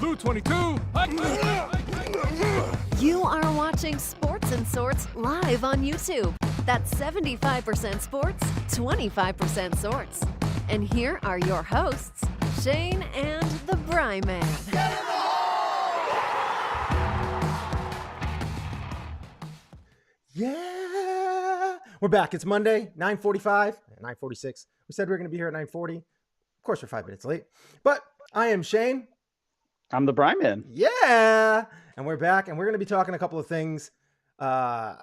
Blue 22. You are watching Sports and Sorts live on YouTube. That's 75% sports, 25% sorts. And here are your hosts, Shane and the Bry Man. Yeah, we're back. It's Monday, 9:45, 9:46. We said we were going to be here at 9:40. Of course, we're 5 minutes late. But I am Shane. I'm the Bry Man. Yeah, and we're back, and we're going to be talking a couple of things. A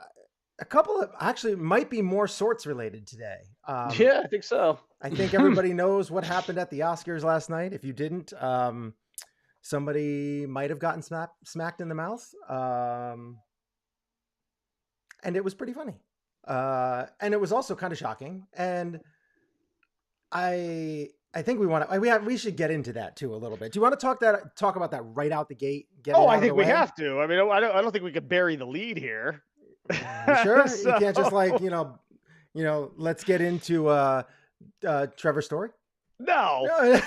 couple of actually might be more sorts related today. Yeah, I think so. I think everybody knows what happened at the Oscars last night. If you didn't, somebody might have gotten smacked in the mouth. And it was pretty funny. And it was also kind of shocking. And I think we should get into that too a little bit. Do you want to talk about that right out the gate? I think we have to. I mean, I don't think we could bury the lead here. You sure? So... You can't just let's get into Trevor's story? No.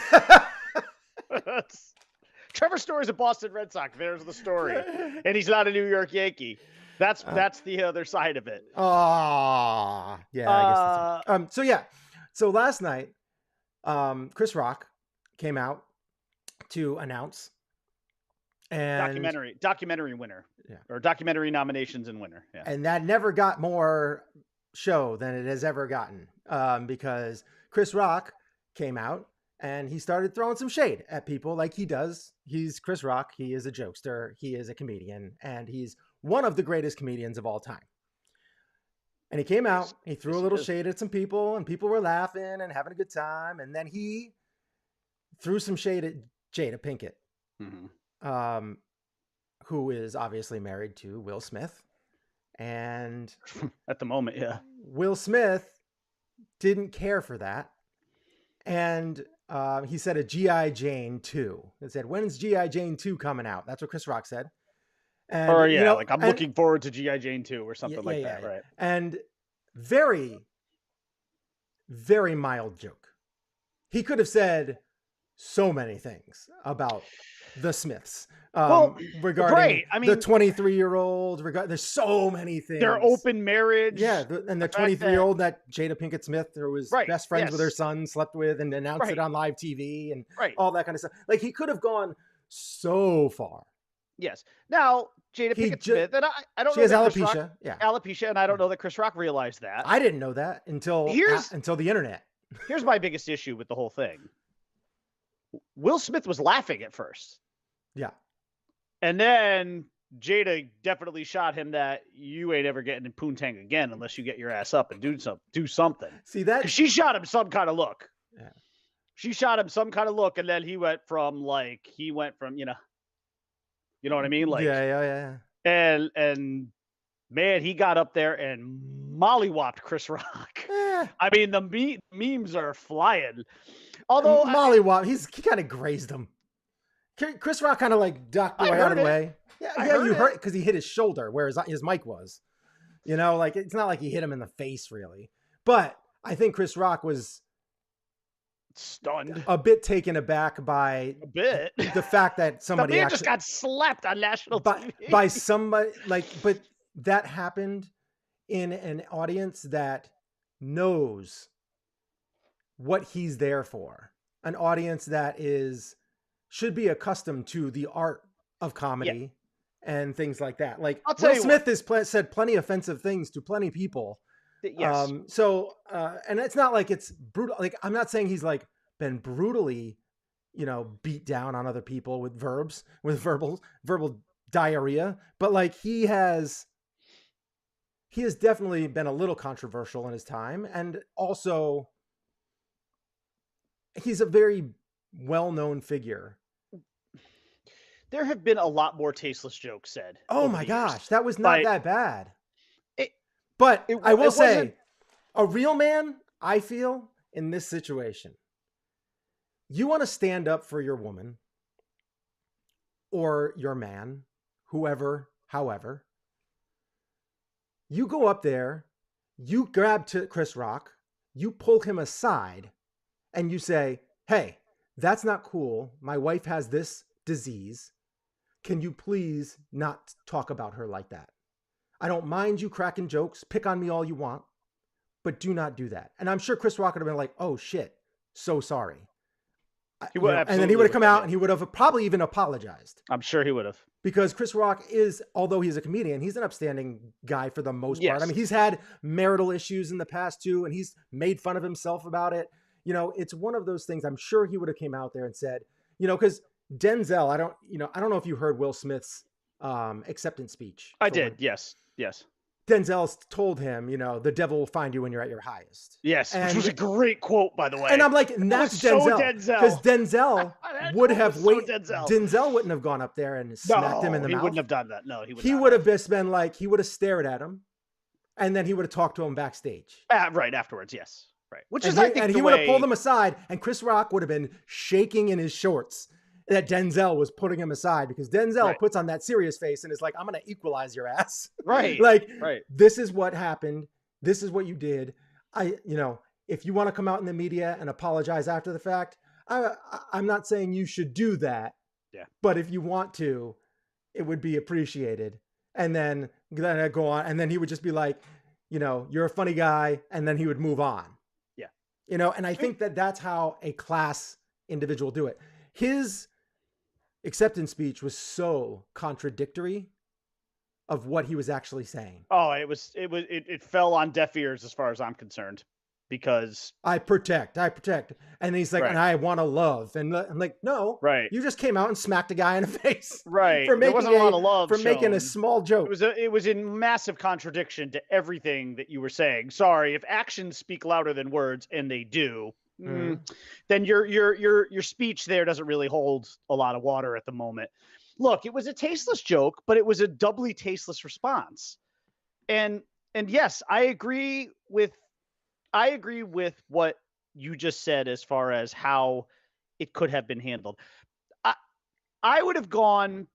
Trevor Story's a Boston Red Sox. There's the story. And he's not a New York Yankee. That's the other side of it. Oh, yeah. I guess that's So last night, Chris Rock came out to announce documentary winner, or documentary nominations and winner. Yeah. And that never got more show than it has ever gotten, because Chris Rock came out and he started throwing some shade at people like he does. He's Chris Rock. He is a jokester. He is a comedian, and he's one of the greatest comedians of all time. And he came out, he threw a little shade at some people, and people were laughing and having a good time. And then he threw some shade at Jada Pinkett, who is obviously married to Will Smith. And at the moment, yeah. Will Smith didn't care for that. And he said a G.I. Jane 2. It said, when's G.I. Jane 2 coming out? That's what Chris Rock said. And, I'm looking forward to G.I. Jane 2 or something that, right? And very, very mild joke. He could have said so many things about the Smiths. Regarding the 23-year-old, there's so many things. Their open marriage. Yeah, and the 23-year-old that Jada Pinkett Smith, who was best friends with her son, slept with and announced it on live TV and all that kind of stuff. Like, he could have gone so far. Yes. Now, Jada Pinkett Smith, and I don't know. She has alopecia. Alopecia, and I don't know that Chris Rock realized that. I didn't know that until the internet. Here's my biggest issue with the whole thing. Will Smith was laughing at first. Yeah. And then Jada definitely shot him that you ain't ever getting in Poontang again unless you get your ass up and do something. See that? She shot him some kind of look. Yeah. She shot him some kind of look, and then he went from you know what I mean? Like, yeah. And man, he got up there and mollywopped Chris Rock. I mean, the memes are flying. Although mollywop, he kind of grazed him. Chris Rock kind of like ducked away out of the way. Yeah, you heard it because he hit his shoulder where his mic was. Like, it's not like he hit him in the face really. But I think Chris Rock was stunned, a bit taken aback by the fact that somebody the man just got slapped on national TV by somebody, but that happened in an audience that knows what he's there for, an audience that should be accustomed to the art of comedy and things like that. Like, Will Smith has said plenty offensive things to plenty of people. Yes. And it's not like it's brutal. Like, I'm not saying he's like been brutally, beat down on other people with verbal diarrhea, but like he has definitely been a little controversial in his time. And also he's a very well-known figure. There have been a lot more tasteless jokes said. Oh my gosh. That was not that bad. I will say, a real man, I feel, in this situation, you want to stand up for your woman or your man, whoever, however. You go up there, you grab to Chris Rock, you pull him aside, and you say, hey, that's not cool. My wife has this disease. Can you please not talk about her like that? I don't mind you cracking jokes. Pick on me all you want, but do not do that. And I'm sure Chris Rock would have been like, oh shit, so sorry. And then he would have come out and he would have probably even apologized. I'm sure he would have. Because Chris Rock is, although he's a comedian, he's an upstanding guy for the most part. I mean, he's had marital issues in the past too, and he's made fun of himself about it. You know, it's one of those things. I'm sure he would have came out there and said, you know, because Denzel, I don't know if you heard Will Smith's acceptance speech. I did. Yes. Denzel told him, you know, the devil will find you when you're at your highest. Yes, which was a great quote, by the way. And I'm like, that's Denzel. Because Denzel would have Denzel wouldn't have gone up there and smacked him in the mouth. He wouldn't have done that. No, he would. He would have just been like, he would have stared at him, and then he would have talked to him backstage. Right afterwards, yes, right. Which is, and he would have pulled him aside, and Chris Rock would have been shaking in his shorts that Denzel was putting him aside, because Denzel puts on that serious face and is like, I'm going to equalize your ass. Right. This is what happened. This is what you did. If you want to come out in the media and apologize after the fact, I'm not saying you should do that. Yeah. But if you want to, it would be appreciated. And then I'd go on. And then he would just be like, you know, you're a funny guy. And then he would move on. Yeah. You know, and I think that that's how a class individual do it. His acceptance speech was so contradictory of what he was actually saying. Oh, it fell on deaf ears as far as I'm concerned, because I protect. And he's like, and I want to love. And I'm like, no, you just came out and smacked a guy in the face. Right. For making there wasn't a lot of love for making a small joke. It was in massive contradiction to everything that you were saying. Sorry, if actions speak louder than words, and they do, then your speech there doesn't really hold a lot of water at the moment. Look, it was a tasteless joke, but it was a doubly tasteless response. And yes, I agree with what you just said as far as how it could have been handled. I would have gone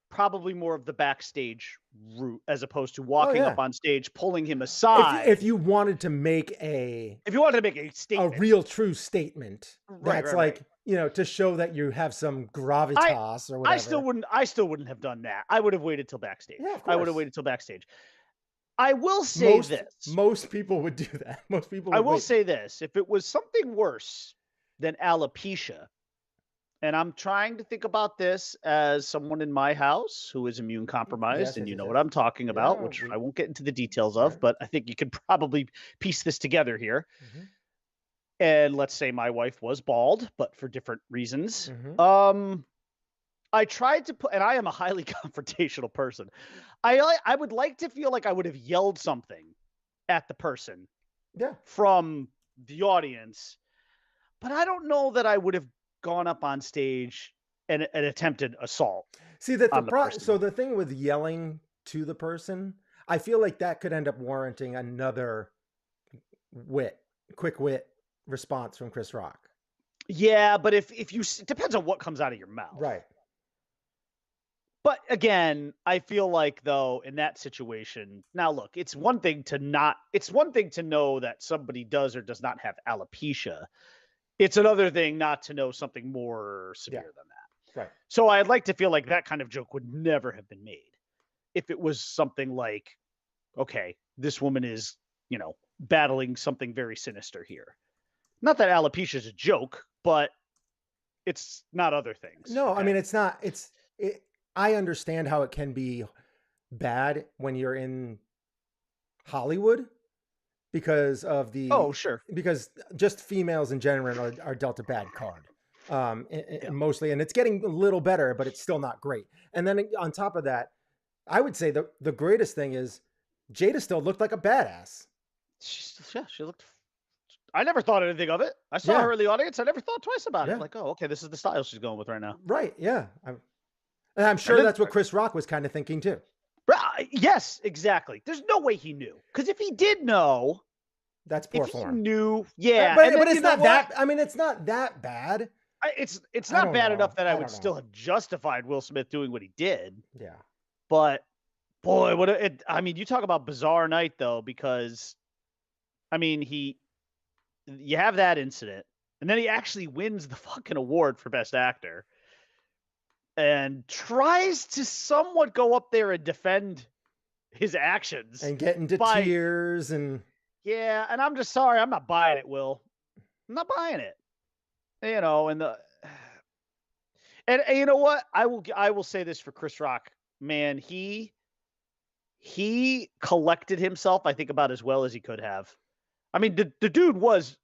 probably more of the backstage route as opposed to walking up on stage, pulling him aside. If you wanted to make a statement, a real true statement, you know, to show that you have some gravitas or whatever. I still wouldn't have done that. I would have waited till backstage. Yeah, of course. I would have waited till backstage. I will say this. Most people would do that. Most people would I will say this. If it was something worse than alopecia, and I'm trying to think about this as someone in my house who is immune compromised, and you know what I'm talking about, which I won't get into the details of, but I think you could probably piece this together here. Mm-hmm. And let's say my wife was bald, but for different reasons. Mm-hmm. I tried to put, and I am a highly confrontational person. I would like to feel like I would have yelled something at the person from the audience, but I don't know that I would have gone up on stage and attempted assault. See, so the thing with yelling to the person, I feel like that could end up warranting another quick wit response from Chris Rock. Yeah, but if you, it depends on what comes out of your mouth. Right. But again, I feel like though in that situation, now look, it's one thing to know that somebody does or does not have alopecia. It's another thing not to know something more severe than that. Right. So I'd like to feel like that kind of joke would never have been made if it was something like, okay, this woman is, you know, battling something very sinister here. Not that alopecia is a joke, but it's not other things. No, okay? I mean, it's not. I understand how it can be bad when you're in Hollywood because of the because just females in general are dealt a bad card mostly, and it's getting a little better, but it's still not great. And then on top of that, I would say the greatest thing is Jada still looked like a badass. She looked. I never thought anything of it. I saw her in the audience. I never thought twice about it. Like, oh, okay, this is the style she's going with right now. Right? Yeah. And I'm sure that's what Chris Rock was kind of thinking too. Yes, exactly. There's no way he knew, because if he did know, that's poor form. He knew, but it's not that. I mean, it's not that bad. It's not bad enough that I would still have justified Will Smith doing what he did. Yeah. But boy, I mean, you talk about bizarre night though, because I mean, you have that incident, and then he actually wins the fucking award for Best Actor. and tries to somewhat go up there and defend his actions and get into tears and yeah. And I'm just sorry, I'm not buying it, Will. I'm not buying it. You know, and you know what? I will say this for Chris Rock, man. He collected himself, I think, about as well as he could have. I mean, the dude was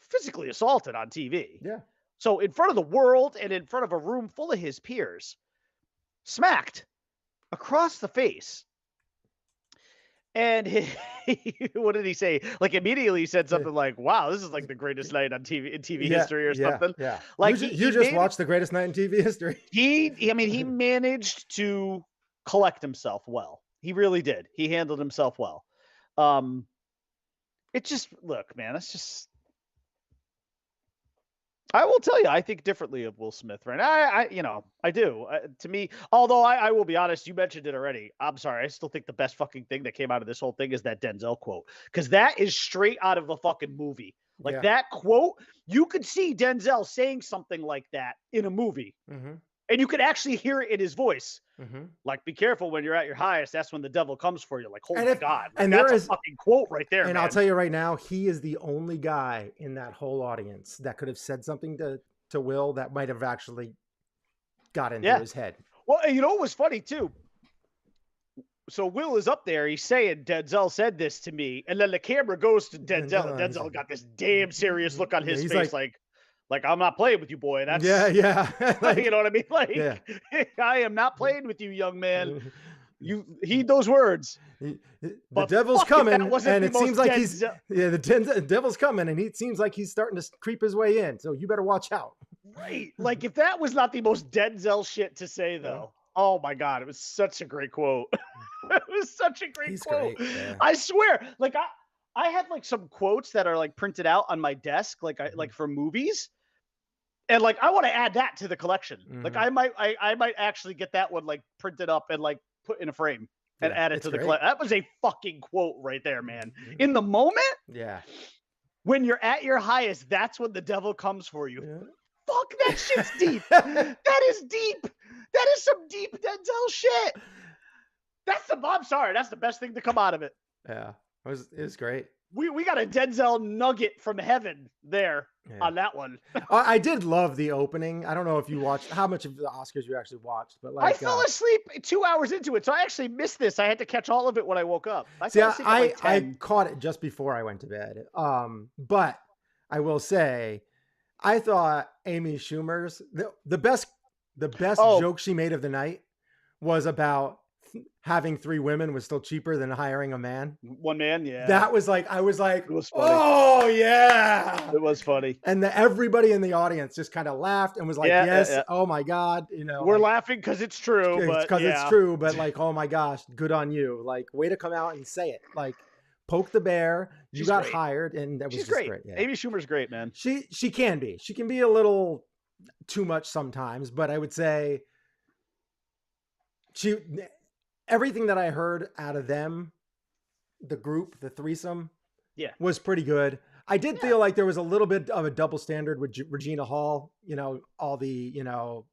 physically assaulted on TV. Yeah. So in front of the world and in front of a room full of his peers, smacked across the face. And what did he say? Like immediately he said something like, "Wow, this is like the greatest night on TV in TV history or something." Yeah. Like you just watched the greatest night in TV history. He managed to collect himself well. He really did. He handled himself well. It just look, man, that's just. I will tell you, I think differently of Will Smith, right? I do. To me, although I will be honest, you mentioned it already. I'm sorry. I still think the best fucking thing that came out of this whole thing is that Denzel quote. Because that is straight out of the fucking movie. Like that quote, you could see Denzel saying something like that in a movie. Mm-hmm. And you could actually hear it in his voice. Mm-hmm. Like, be careful when you're at your highest. That's when the devil comes for you. Like, holy God. Like, and that's a fucking quote right there, and man. I'll tell you right now, he is the only guy in that whole audience that could have said something to Will that might have actually got into his head. Well, you know what was funny, too? So Will is up there. He's saying, Denzel said this to me. And then the camera goes to Denzel. And Denzel got this damn serious look on his face. Like, I'm not playing with you, boy. That's yeah. Like, you know what I mean? Like, I am not playing with you, young man. You heed those words. The devil's coming, and it seems like the devil's coming, and it seems like he's starting to creep his way in. So you better watch out. Right? Like, if that was not the most Denzel shit to say, though, oh my God, it was such a great quote. It was such a great quote. Great, yeah. I swear, like I had like some quotes that are like printed out on my desk, like like for movies. And like, I want to add that to the collection. Mm-hmm. Like I might actually get that one like printed up and like put in a frame and add it to the collection. That was a fucking quote right there, man. Mm-hmm. In the moment, when you're at your highest, that's when the devil comes for you. Yeah. Fuck, that shit's deep. That is deep. That is some deep Denzel shit. I'm sorry, that's the best thing to come out of it. Yeah, it was great. We got a Denzel nugget from heaven there on that one. I did love the opening. I don't know if you watched how much of the Oscars you actually watched, but like I fell asleep 2 hours into it, so I actually missed this. I had to catch all of it when I woke up. I caught it just before I went to bed. But I will say, I thought Amy Schumer's the best joke she made of the night was about having 3 women was still cheaper than hiring a man. One man, yeah. That was like, I was like, it was funny. Oh yeah, it was funny. And everybody in the audience just kind of laughed and was like, yes, oh my God, you know, we're laughing because it's true, it's true, but like, oh my gosh, good on you. Like, way to come out and say it. Like, poke the bear. You got great. Hired, and that was just great. Yeah. Amy Schumer's great, man. She can be. She can be a little too much sometimes, but I would say everything that I heard out of them, the group, the threesome, was pretty good. I did feel like there was a little bit of a double standard with Regina Hall, you know, all the, you know,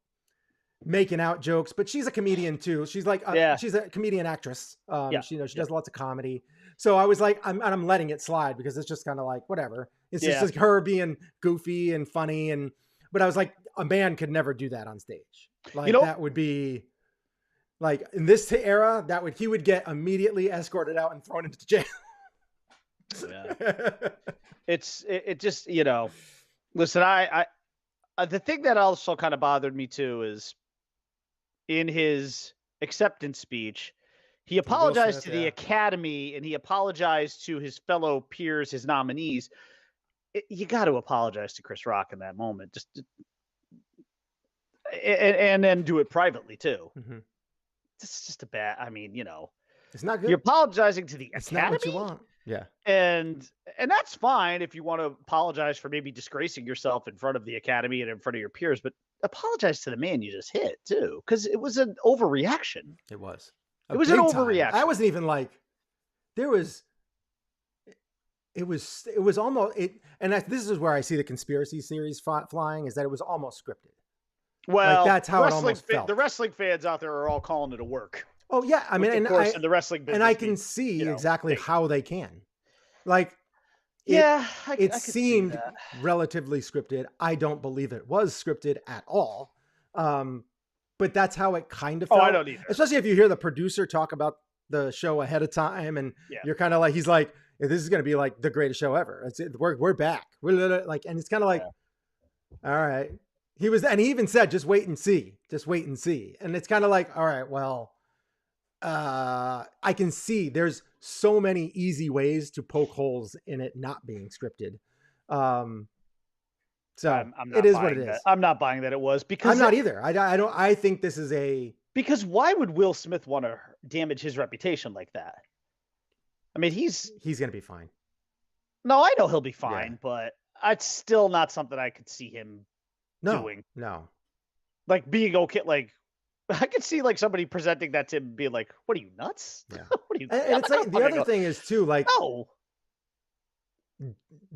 making out jokes, but she's a comedian too. She's like, she's a comedian actress. She does lots of comedy. So I was like, I'm letting it slide because it's just kind of like, whatever. It's just like her being goofy and funny. But I was like, a man could never do that on stage. Like, that would be, like, in this era, he would get immediately escorted out and thrown into jail. It just, you know, listen, I the thing that also kind of bothered me too is in his acceptance speech, he apologized to the Academy and he apologized to his fellow peers, his nominees. You got to apologize to Chris Rock in that moment, and then do it privately too. Mm-hmm. It's just I mean, you know, it's not good. You're apologizing to the Academy. It's not what you want. Yeah. And that's fine if you want to apologize for maybe disgracing yourself in front of the Academy and in front of your peers, but apologize to the man you just hit too, because it was an overreaction. It was. It was an overreaction. I wasn't even like, it was almost it. And this is where I see the conspiracy series flying, is that it was almost scripted. Well, Like that's how it almost felt. The wrestling fans out there are all calling it a work. Oh yeah, I mean, Which, and of course, in the wrestling business, and I can see exactly how they can. Like, I it could see seemed that. relatively scripted. I don't believe it was scripted at all. But that's how it kind of felt. Oh, I don't either. Especially if you hear the producer talk about the show ahead of time, and you're kind of like, he's like, this is going to be like the greatest show ever. We're back. We're like, and it's kind of like, all right. And he even said, just wait and see. Just wait and see. And it's kind of like, all right, well, I can see there's so many easy ways to poke holes in it not being scripted. So I'm not it is what it is. I'm not buying that it was, because I'm not either. I think this is because why would Will Smith want to damage his reputation like that? I mean, he's going to be fine. No, I know he'll be fine, but it's still not something I could see him doing. No. Like being okay. Like I could see like somebody presenting that to him and being like, what are you, nuts? Yeah. What are you? And it's like, the other thing is too, like, no.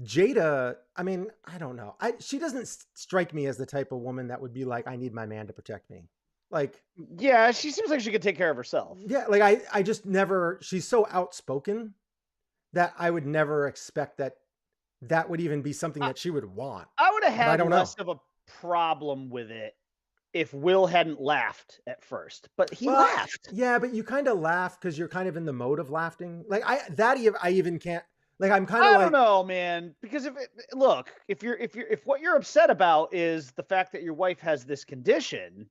Jada, I mean, I don't know. She doesn't strike me as the type of woman that would be like, I need my man to protect me. Like, yeah, she seems like she could take care of herself. Yeah. Like I just never, she's so outspoken that I would never expect that would even be something that she would want. I would have had less of a problem with it if Will hadn't laughed at first, but he laughed. Yeah, but you kind of laugh because you're kind of in the mode of laughing. Like I even can't. Like I'm kind of. I don't know, man. Because if what you're upset about is the fact that your wife has this condition,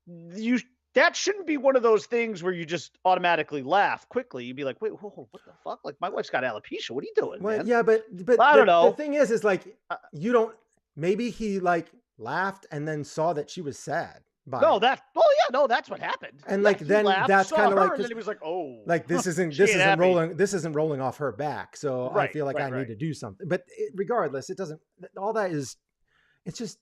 that shouldn't be one of those things where you just automatically laugh quickly. You'd be like, wait, whoa, what the fuck? Like, my wife's got alopecia. What are you doing, man? Yeah, but I don't know. The thing is like, you don't. Maybe he like laughed and then saw that she was sad. That's what happened. And like then that's kind of like, and then he was like, oh, like this isn't rolling off her back. So I feel like I need to do something. But regardless, it doesn't. All that is, it's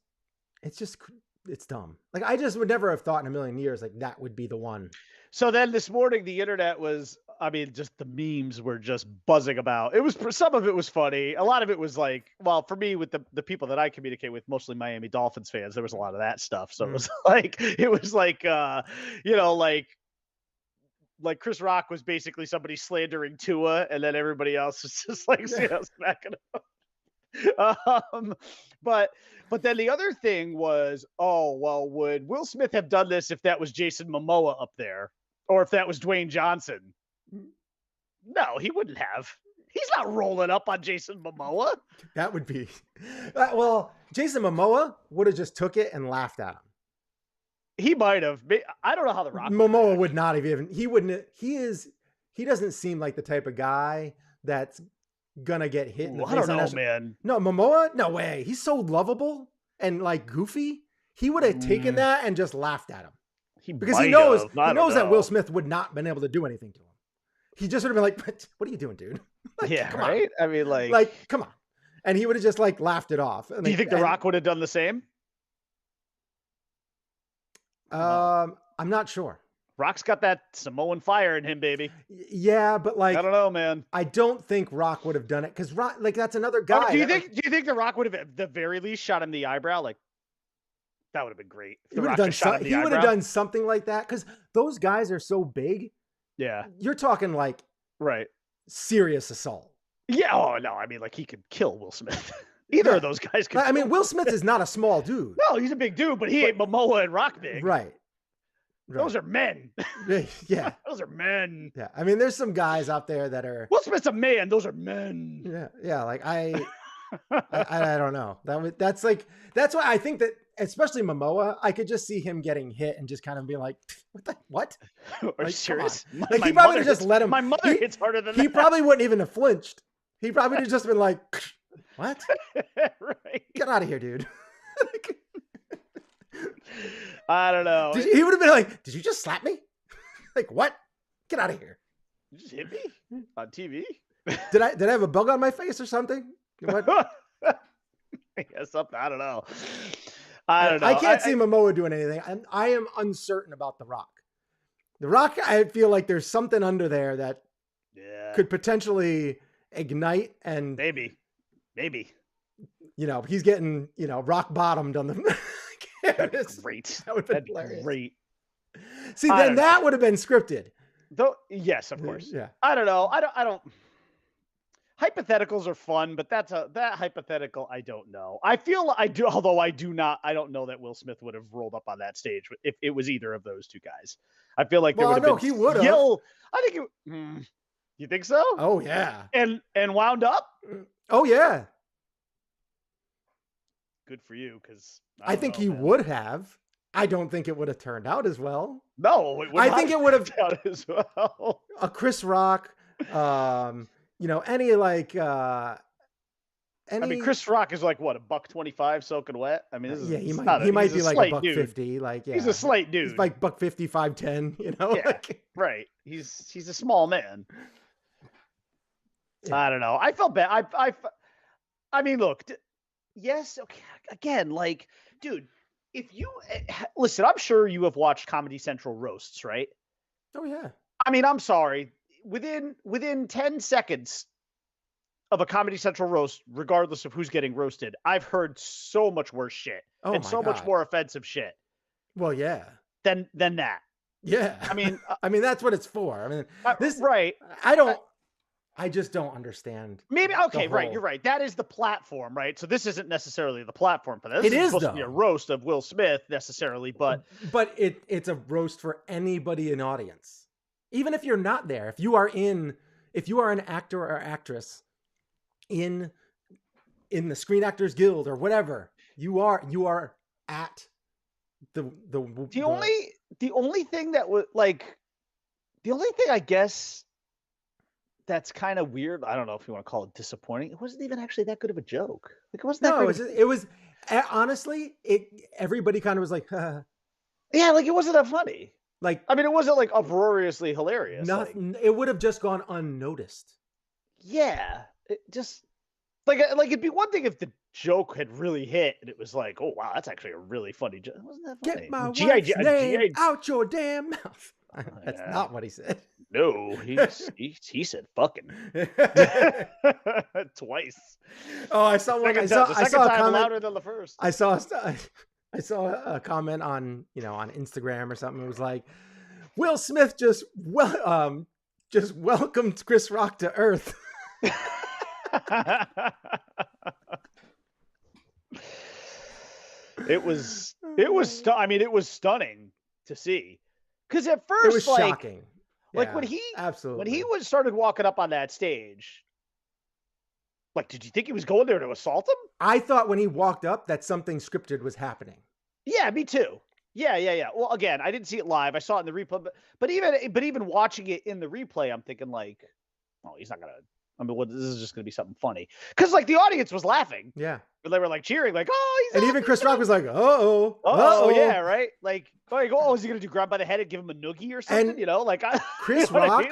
dumb. Like I just would never have thought in a million years like that would be the one. So then this morning, the internet was, I mean, just the memes were just buzzing about. Some of it was funny. A lot of it was like, well, for me, with the people that I communicate with, mostly Miami Dolphins fans, there was a lot of that stuff. So it was like, like Chris Rock was basically somebody slandering Tua, and then everybody else was just like, smacking him. But then the other thing was, oh, well, would Will Smith have done this if that was Jason Momoa up there? Or if that was Dwayne Johnson? No, he wouldn't have. He's not rolling up on Jason Momoa. That would be... well, Jason Momoa would have just took it and laughed at him. He might have. I don't know how the Rock... Momoa would not have even... He wouldn't... He doesn't seem like the type of guy that's gonna get hit in the face. I don't know, man. No, Momoa? No way. He's so lovable and like goofy. He would have taken that and just laughed at him. Because he knows that Will Smith would not been able to do anything to him. He just would have been like, what are you doing, dude? Like, yeah, right? On. I mean, like, come on. And he would have just like laughed it off. Do you think The Rock would have done the same? I'm not sure. Rock's got that Samoan fire in him, baby. Yeah, but like, I don't know, man. I don't think Rock would have done it because Rock, like, that's another guy. Do you think The Rock would have, at the very least, shot him in the eyebrow? Like, that would have been great. He would have done something like that because those guys are so big. Yeah. You're talking like serious assault. Yeah. Oh, no. I mean, like, he could kill Will Smith. Either of those guys could. I mean, Will Smith is not a small dude. No, he's a big dude, but he ain't Momoa and Rock big. Right. Those are men. Yeah. Those are men. Yeah. I mean, there's some guys out there that are. Will Smith's a man. Those are men. Yeah. Yeah. Like, I don't know. That's why I think that, especially Momoa, I could just see him getting hit and just kind of being like, what? Are you serious? Like, he probably just let him. My mother hits harder than that. He probably wouldn't even have flinched. He probably would have just been like, what? Right. Get out of here, dude. I don't know. He would have been like, did you just slap me? Like, what? Get out of here. You just hit me on TV? Did I have a bug on my face or something? What? Yeah, something. I don't know. I can't see Momoa doing anything. I am uncertain about The Rock. The Rock, I feel like there's something under there that could potentially ignite and maybe. You know, he's getting, rock bottomed on the That'd be great. That would be That'd be hilarious. great. See, then that would have been scripted. Though, yes, of course. Yeah. I don't know. I don't. Hypotheticals are fun, but that hypothetical, I don't know. I feel I do, although I don't know that Will Smith would have rolled up on that stage if it was either of those two guys. I feel like there would have been. He would have. I think you think so? Oh yeah. And wound up? Oh yeah. Good for you, because I think he would have. I don't think it would have turned out as well. No, it would. I think it would have turned out as well. A Chris Rock, any like any. I mean, Chris Rock is like what, $125 soaking wet. I mean, this is, he might be like $150. Like, yeah, he's a slight dude. He's like $150, $510. You know, yeah, right. He's a small man. Yeah. I don't know. I felt bad. I mean, look. Yes. Okay. Again, like, dude, if you listen, I'm sure you have watched Comedy Central roasts, right? Oh yeah. I mean, I'm sorry. Within 10 seconds of a Comedy Central roast, regardless of who's getting roasted, I've heard so much worse shit and so much more offensive shit. Well, yeah. Than that. Yeah. I mean, that's what it's for. I mean, this right. I just don't understand. Maybe okay, right? You're right. That is the platform, right? So this isn't necessarily the platform for that. This it is supposed to be a roast of Will Smith necessarily, but it's a roast for anybody in audience, even if you're not there. If you are an actor or actress in the Screen Actors Guild or whatever, you are at the only thing that was like the only thing I guess. That's kind of weird. I don't know if you want to call it disappointing. It wasn't even actually that good of a joke. Like, it wasn't that great. It was honestly, everybody kind of was like, yeah, like it wasn't that funny. Like, I mean, it wasn't like uproariously hilarious. Nothing. It would have just gone unnoticed. Yeah, it just like it'd be one thing if the joke had really hit and it was like, oh wow, that's actually a really funny joke. It wasn't that funny? Get my wife's name out your damn mouth. That's not what he said. No, he said fucking twice. Oh, I saw one. I saw a comment louder than the first. I saw a comment on Instagram or something. It was like, Will Smith just welcomed Chris Rock to Earth. It was stunning to see. Because at first, it was shocking. Like when he started walking up on that stage, like, did you think he was going there to assault him? I thought when he walked up that something scripted was happening. Yeah, me too. Yeah. Well, again, I didn't see it live. I saw it in the replay, but even watching it in the replay, I'm thinking like, oh, he's not gonna. I mean, this is just gonna be something funny because like the audience was laughing. Yeah. They were like cheering, like, oh, he's. And even Chris Rock was like, oh, yeah, right. Like, oh, is he gonna do grab by the head and give him a noogie or something? And like Chris Rock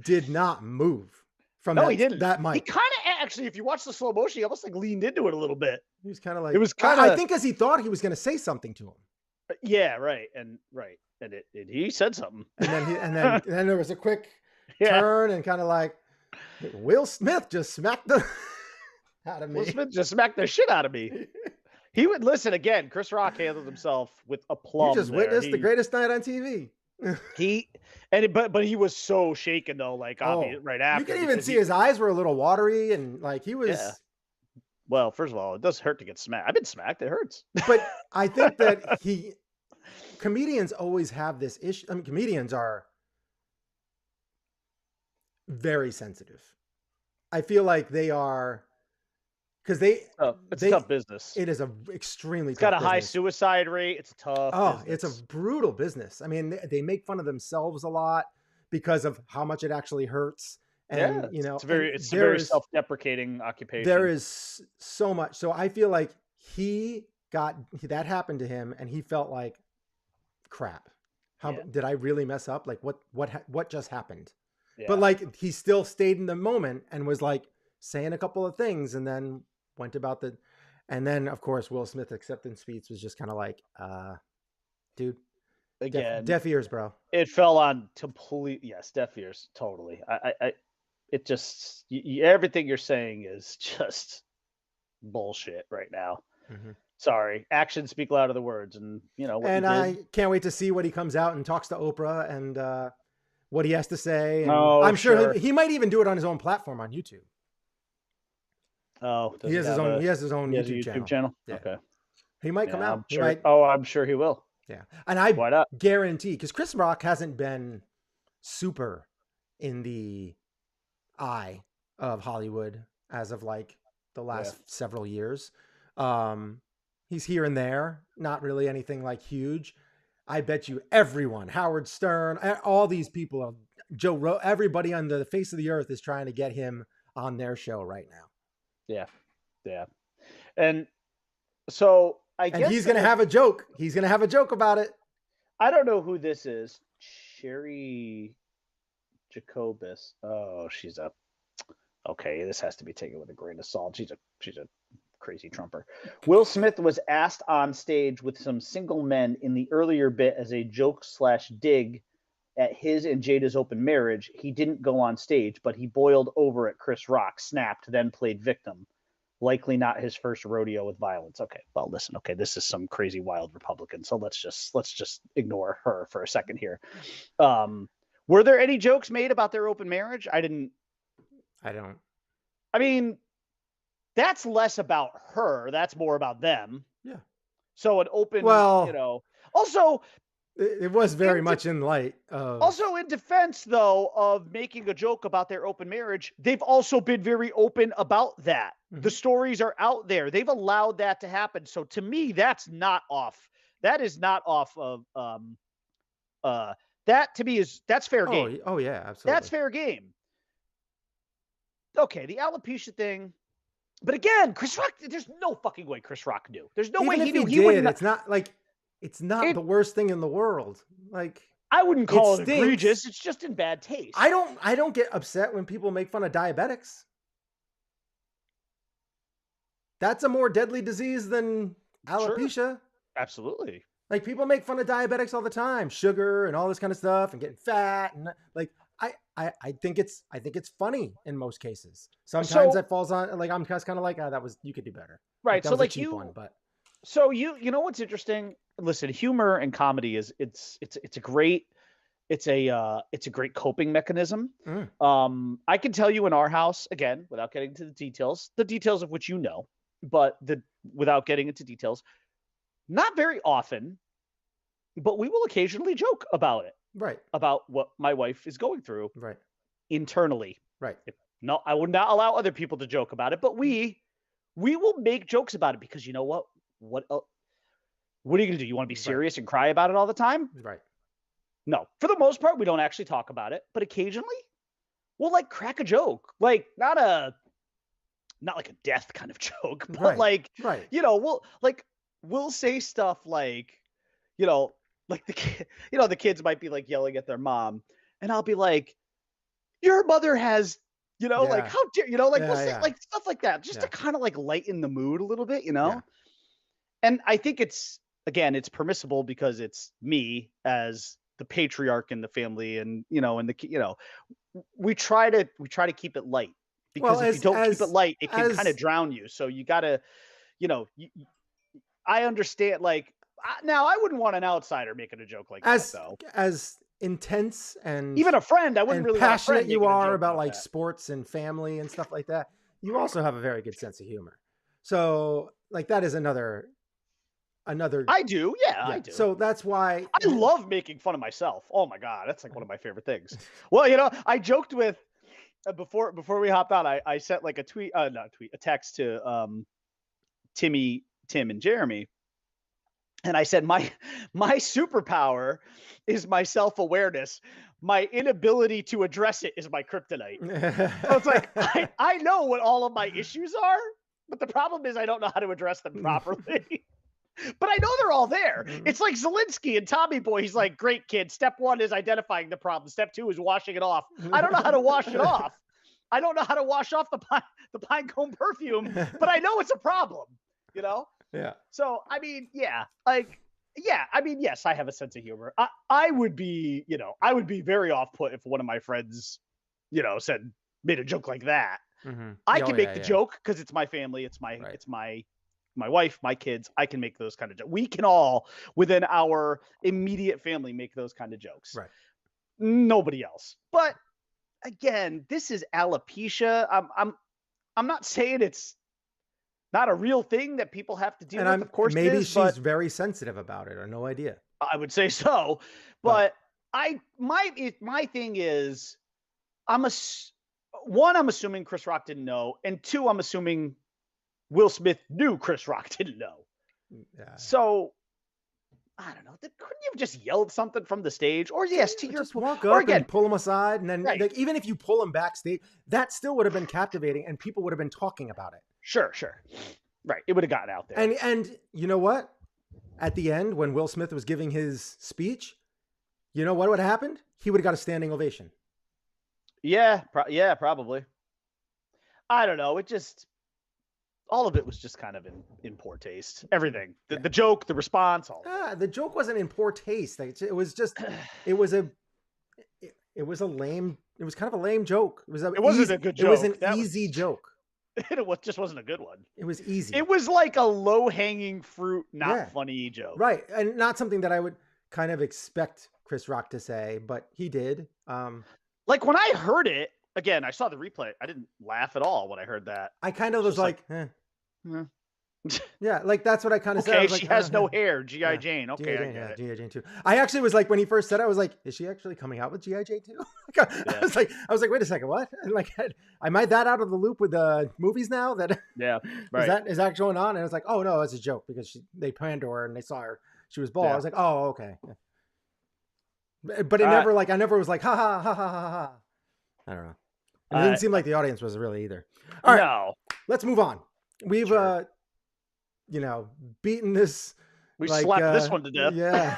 did not move from he didn't. That mic. He kind of actually, if you watch the slow motion, he almost like leaned into it a little bit. He was kind of like, it was kind of. I think because he thought he was gonna say something to him. Yeah, right, and he said something, and then there was a quick turn and kind of like. Will Smith just smacked the out of me. Will Smith just smacked the shit out of me. He would listen again. Chris Rock handled himself with aplomb. You just witnessed the greatest night on TV. But he was so shaken though, like right after. You can even see his eyes were a little watery and like he was. Yeah. Well, first of all, it does hurt to get smacked. I've been smacked. It hurts. But I think that comedians always have this issue. I mean, comedians are very sensitive. I feel like they are because it's a tough business. It is a extremely it's tough got a business. high suicide rate. It's tough. Oh, it's a brutal business. I mean, they make fun of themselves a lot because of how much it actually hurts. And it's a very self-deprecating occupation. There is so much. So I feel like that happened to him and he felt like crap. Did I really mess up? Like what just happened? Yeah. But like he still stayed in the moment and was like saying a couple of things and then went about and then of course Will Smith's acceptance speech was just kind of like, dude, again, deaf ears, bro. It fell on deaf ears, totally. It just everything you're saying is just bullshit right now. Mm-hmm. Sorry, actions speak louder than words, and what And you did. I can't wait to see what he comes out and talks to Oprah and what he has to say. And Oh, I'm sure sure. he might even do it on his own platform on YouTube. Oh, He has his own YouTube channel. Yeah. Okay. He might come out. I'm He sure. might. Oh, I'm sure he will. Yeah. And I Why not? guarantee, because Chris Rock hasn't been super in the eye of Hollywood as of like the last several years. He's here and there, not really anything like huge. I bet you everyone, Howard Stern, all these people, Joe Rogan, everybody on the face of the earth is trying to get him on their show right now. Yeah. Yeah. And so I guess he's going to have a joke. He's going to have a joke about it. I don't know who this is. Sherry Jacobus. Oh, okay. This has to be taken with a grain of salt. She's a crazy Trumper. Will Smith was asked on stage with some single men in the earlier bit as a joke/dig at his and Jada's open marriage. He didn't go on stage, but he boiled over at Chris Rock, snapped, then played victim. Likely not his first rodeo with violence. Okay, well, listen. Okay, this is some crazy wild Republican. So let's just ignore her for a second here. Were there any jokes made about their open marriage? I don't. I mean, that's less about her. That's more about them. Yeah. So an open, also. It was very much in light of... Also, in defense, though, of making a joke about their open marriage, they've also been very open about that. Mm-hmm. The stories are out there. They've allowed that to happen. So to me, that's not off. That is not off of that to me that's fair game. Oh yeah, absolutely. That's fair game. Okay, the alopecia thing. But again, Chris Rock, there's no fucking way Chris Rock knew. There's no way he knew. He wouldn't. It's not like... It's not the worst thing in the world. Like, I wouldn't call it egregious. It's just in bad taste. I don't get upset when people make fun of diabetics. That's a more deadly disease than alopecia. Sure. Absolutely. Like, people make fun of diabetics all the time, sugar and all this kind of stuff, and getting fat, and like I think it's funny in most cases. Sometimes that falls on, like, I'm just kind of like, you could do better. Right. Like, that so was like a cheap one, but. So you know what's interesting? Listen, humor and comedy is it's a great coping mechanism. I can tell you in our house, again, without getting into the details of which but without getting into details, not very often, but we will occasionally joke about it. Right. About what my wife is going through. Right. Internally. Right. No, I would not allow other people to joke about it, but we will make jokes about it because you know what? What are you going to do? You want to be serious and cry about it all the time? Right. No, for the most part, we don't actually talk about it, but occasionally we'll like crack a joke, like not like a death kind of joke, but we'll say stuff like, like the kids might be like yelling at their mom and I'll be like, your mother has, like, how dare, we'll say like stuff like that just to kind of like lighten the mood a little bit, Yeah. And I think it's permissible because it's me as the patriarch in the family, and we try to keep it light because if you don't keep it light, it can kind of drown you. So you gotta, I understand. Like now, I wouldn't want an outsider making a joke like that, though. As intense and even a friend, I wouldn't really passionate you are about like sports and family and stuff like that. You also have a very good sense of humor. So like that is another. I do. Yeah, I do. So that's why I love making fun of myself. Oh my God. That's like one of my favorite things. Well, I joked with before we hopped on, I sent like a text to Tim and Jeremy. And I said, my superpower is my self-awareness. My inability to address it is my kryptonite. So it's like, I know what all of my issues are, but the problem is I don't know how to address them properly. But I know they're all there. It's like Zelensky and Tommy Boy. He's like, great kid. Step 1 is identifying the problem. Step 2 is washing it off. I don't know how to wash it off. I don't know how to wash off the pine cone perfume, but I know it's a problem, Yeah. So, I mean, yes, I have a sense of humor. I would be very off put if one of my friends, made a joke like that. I can make the joke because it's my family. It's my my wife, my kids, I can make those kind of jokes. We can all within our immediate family make those kind of jokes. Right. Nobody else. But again, this is alopecia. I'm not saying it's not a real thing that people have to deal with. Of course, maybe it is, she's very sensitive about it, or no idea. I would say so. But my thing is, I'm assuming Chris Rock didn't know, and two, I'm assuming Will Smith knew Chris Rock didn't know. Yeah. So I don't know. Couldn't you have just yelled something from the stage, or yes, to your just walk up and pull him aside, and then like, even if you pull him backstage, that still would have been captivating, and people would have been talking about it. Sure, right. It would have gotten out there. And you know what? At the end, when Will Smith was giving his speech, you know what would have happened? He would have got a standing ovation. Yeah, probably. I don't know. All of it was just kind of in poor taste. Everything, the joke, the response, all. The joke wasn't in poor taste. It was just, it was a lame. It was kind of a lame joke. It wasn't a good joke. It was an easy joke. It just wasn't a good one. It was easy. It was like a low-hanging fruit, not funny joke. Right, and not something that I would kind of expect Chris Rock to say, but he did. Like when I heard it, again, I saw the replay. I didn't laugh at all when I heard that. I kind of was like yeah, like that's what I kind of said. Okay, she has no hair, G.I. Jane. Okay, I get it. G.I. Jane too. I actually was like, when he first said it, I was like, is she actually coming out with G.I. Jane too? I was like, wait a second, what? And like, am I that out of the loop with the movies now? That right. is that going on? And I was like, oh no, it's a joke because they panned to her and they saw her, she was bald. I was like, oh okay. But it never I never was like ha ha ha ha ha ha. I don't know. And it didn't seem like the audience was really either. All right, let's move on. We've beaten this. We slapped this one to death. Yeah.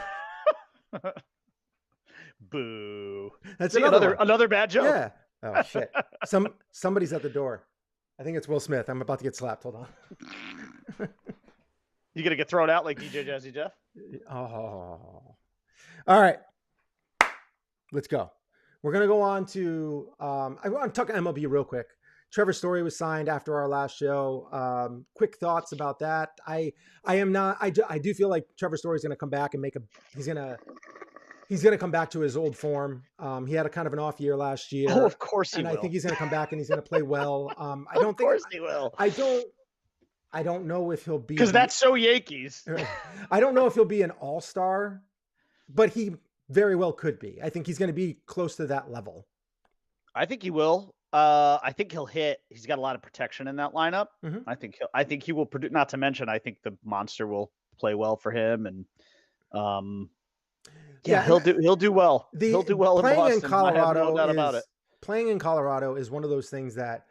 Boo. That's another bad joke. Yeah. Oh shit. Somebody's at the door. I think it's Will Smith. I'm about to get slapped. Hold on. You gonna get thrown out like DJ Jazzy Jeff? Oh. All right. Let's go. We're gonna go on to I want to talk MLB real quick. Trevor Story was signed after our last show. Quick thoughts about that. I do feel like Trevor Story is going to come back and he's going to come back to his old form. He had a kind of an off year last year. Oh, of course he will. I think he's going to come back and he's going to play well. Of course he will. I don't know if he'll be, because that's so Yankees. I don't know if he'll be an all-star, but he very well could be. I think he's going to be close to that level. I think he will. I think he'll hit. He's got a lot of protection in that lineup. Mm-hmm. I think he will produce. Not to mention, I think the monster will play well for him, and he'll do well. He'll do well in Boston. Playing in Colorado is one of those things that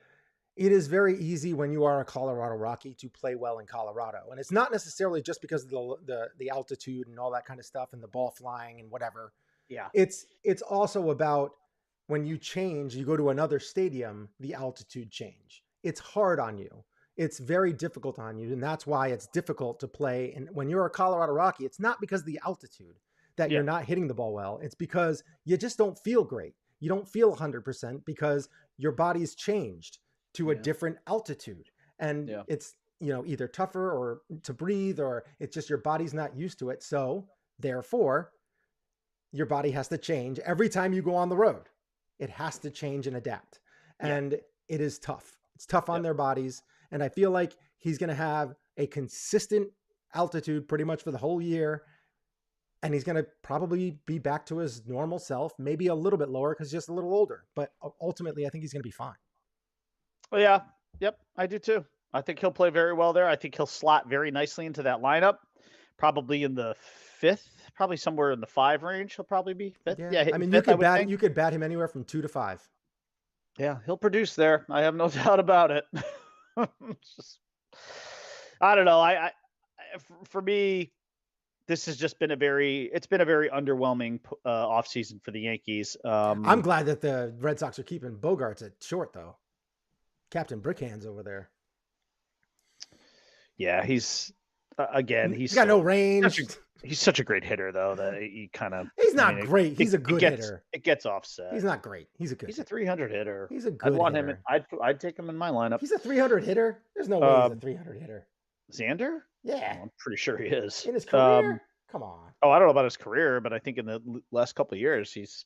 it is very easy when you are a Colorado Rocky to play well in Colorado, and it's not necessarily just because of the altitude and all that kind of stuff and the ball flying and whatever. Yeah, it's also about, when you go to another stadium, the altitude change. It's hard on you. It's very difficult on you. And that's why it's difficult to play. And when you're a Colorado Rocky, it's not because of the altitude that you're not hitting the ball well. It's because you just don't feel great. You don't feel 100% because your body's changed to a different altitude. And it's, either tougher or to breathe, or it's just your body's not used to it. So therefore, your body has to change every time you go on the road. It has to change and adapt. And it is tough. It's tough on their bodies. And I feel like he's going to have a consistent altitude pretty much for the whole year. And he's going to probably be back to his normal self, maybe a little bit lower because he's just a little older. But ultimately, I think he's going to be fine. Oh, yeah. Yep, I do too. I think he'll play very well there. I think he'll slot very nicely into that lineup, probably in the fifth. Probably somewhere in the 5 range. He'll probably be fifth. Yeah, I mean, fifth, you could bat him anywhere from 2 to 5. Yeah, he'll produce there. I have no doubt about it. I don't know. For me, this has just been a very underwhelming offseason for the Yankees. I'm glad that the Red Sox are keeping Bogarts at short, though. Captain Brickhands over there. Yeah, he's got no range. He's such a great hitter, though, that he kind of... He's not great. He's a good hitter. It gets offset. He's not great. He's a 300 hitter. He's a good hitter. I'd take him in my lineup. He's a 300 hitter? There's no way he's a 300 hitter. Xander? Yeah, I'm pretty sure he is. in his career. Come on. Oh, I don't know about his career, but I think in the last couple of years he's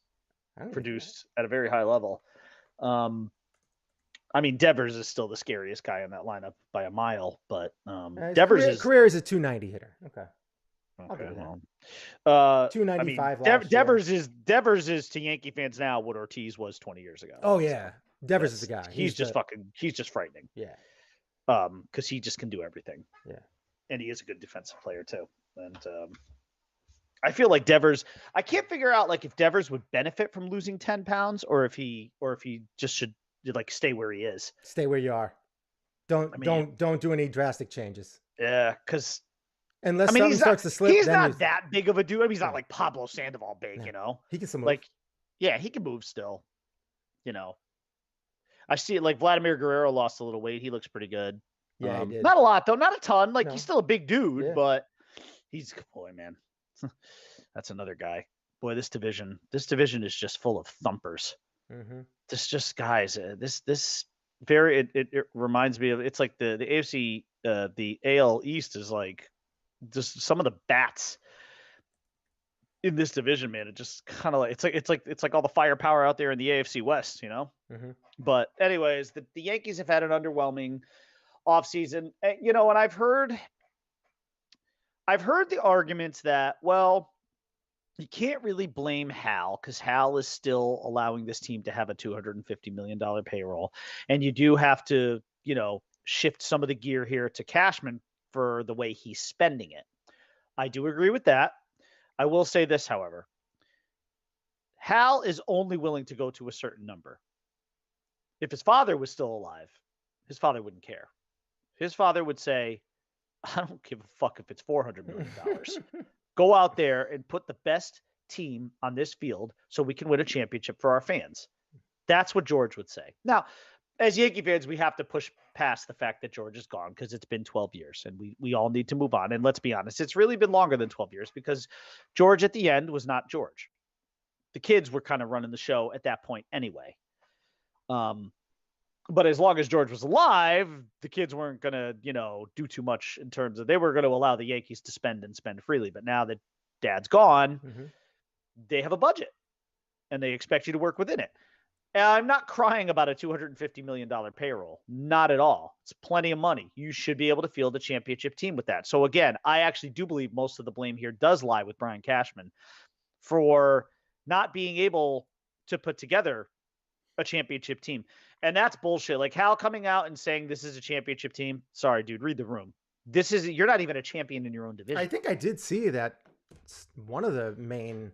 I don't think produced at a very high level. I mean, Devers is still the scariest guy in that lineup by a mile, but Devers is career is a 290 hitter. Okay. okay. Well, 295 last year. Devers is to Yankee fans now what Ortiz was 20 years ago. Oh yeah, Devers is the guy. He's just frightening. Yeah. Because he just can do everything. Yeah. And he is a good defensive player too. And I feel like Devers. I can't figure out like if Devers would benefit from losing 10 pounds or if he just should like stay where he is. Stay where you are. Don't do any drastic changes. Yeah, because unless something starts to slip, he's not that big of a dude. I mean, he's not like Pablo Sandoval big, you know. He can still move. Like, yeah, he can move still. You know, I see it like Vladimir Guerrero lost a little weight. He looks pretty good. Yeah, he did. Not a lot though, not a ton. Like he's still a big dude, but he's boy, man. That's another guy. Boy, this division is just full of thumpers. Mm-hmm. This just guys. This very it reminds me of it's like the AFC the AL East is like just some of the bats in this division, man. It just kind of like it's like all the firepower out there in the AFC West, you know. Mm-hmm. But anyways, the Yankees have had an underwhelming offseason, you know, and I've heard the arguments that, well, you can't really blame Hal because Hal is still allowing this team to have a $250 million payroll. And you do have to, you know, shift some of the gear here to Cashman for the way he's spending it. I do agree with that. I will say this, however. Hal is only willing to go to a certain number. If his father was still alive, his father wouldn't care. His father would say, I don't give a fuck if it's $400 million. Go out there and put the best team on this field so we can win a championship for our fans. That's what George would say. Now, as Yankee fans, we have to push past the fact that George is gone because it's been 12 years and we all need to move on. And let's be honest, it's really been longer than 12 years because George at the end was not George. The kids were kind of running the show at that point anyway. But as long as George was alive, the kids weren't going to, you know, do too much in terms of they were going to allow the Yankees to spend freely. But now that Dad's gone, they have a budget and they expect you to work within it. And I'm not crying about a $250 million payroll. Not at all. It's plenty of money. You should be able to field a championship team with that. So again, I actually do believe most of the blame here does lie with Brian Cashman for not being able to put together a championship team. And that's bullshit. Like Hal coming out and saying this is a championship team. Sorry, dude, read the room. You're not even a champion in your own division. I think I did see that one of the main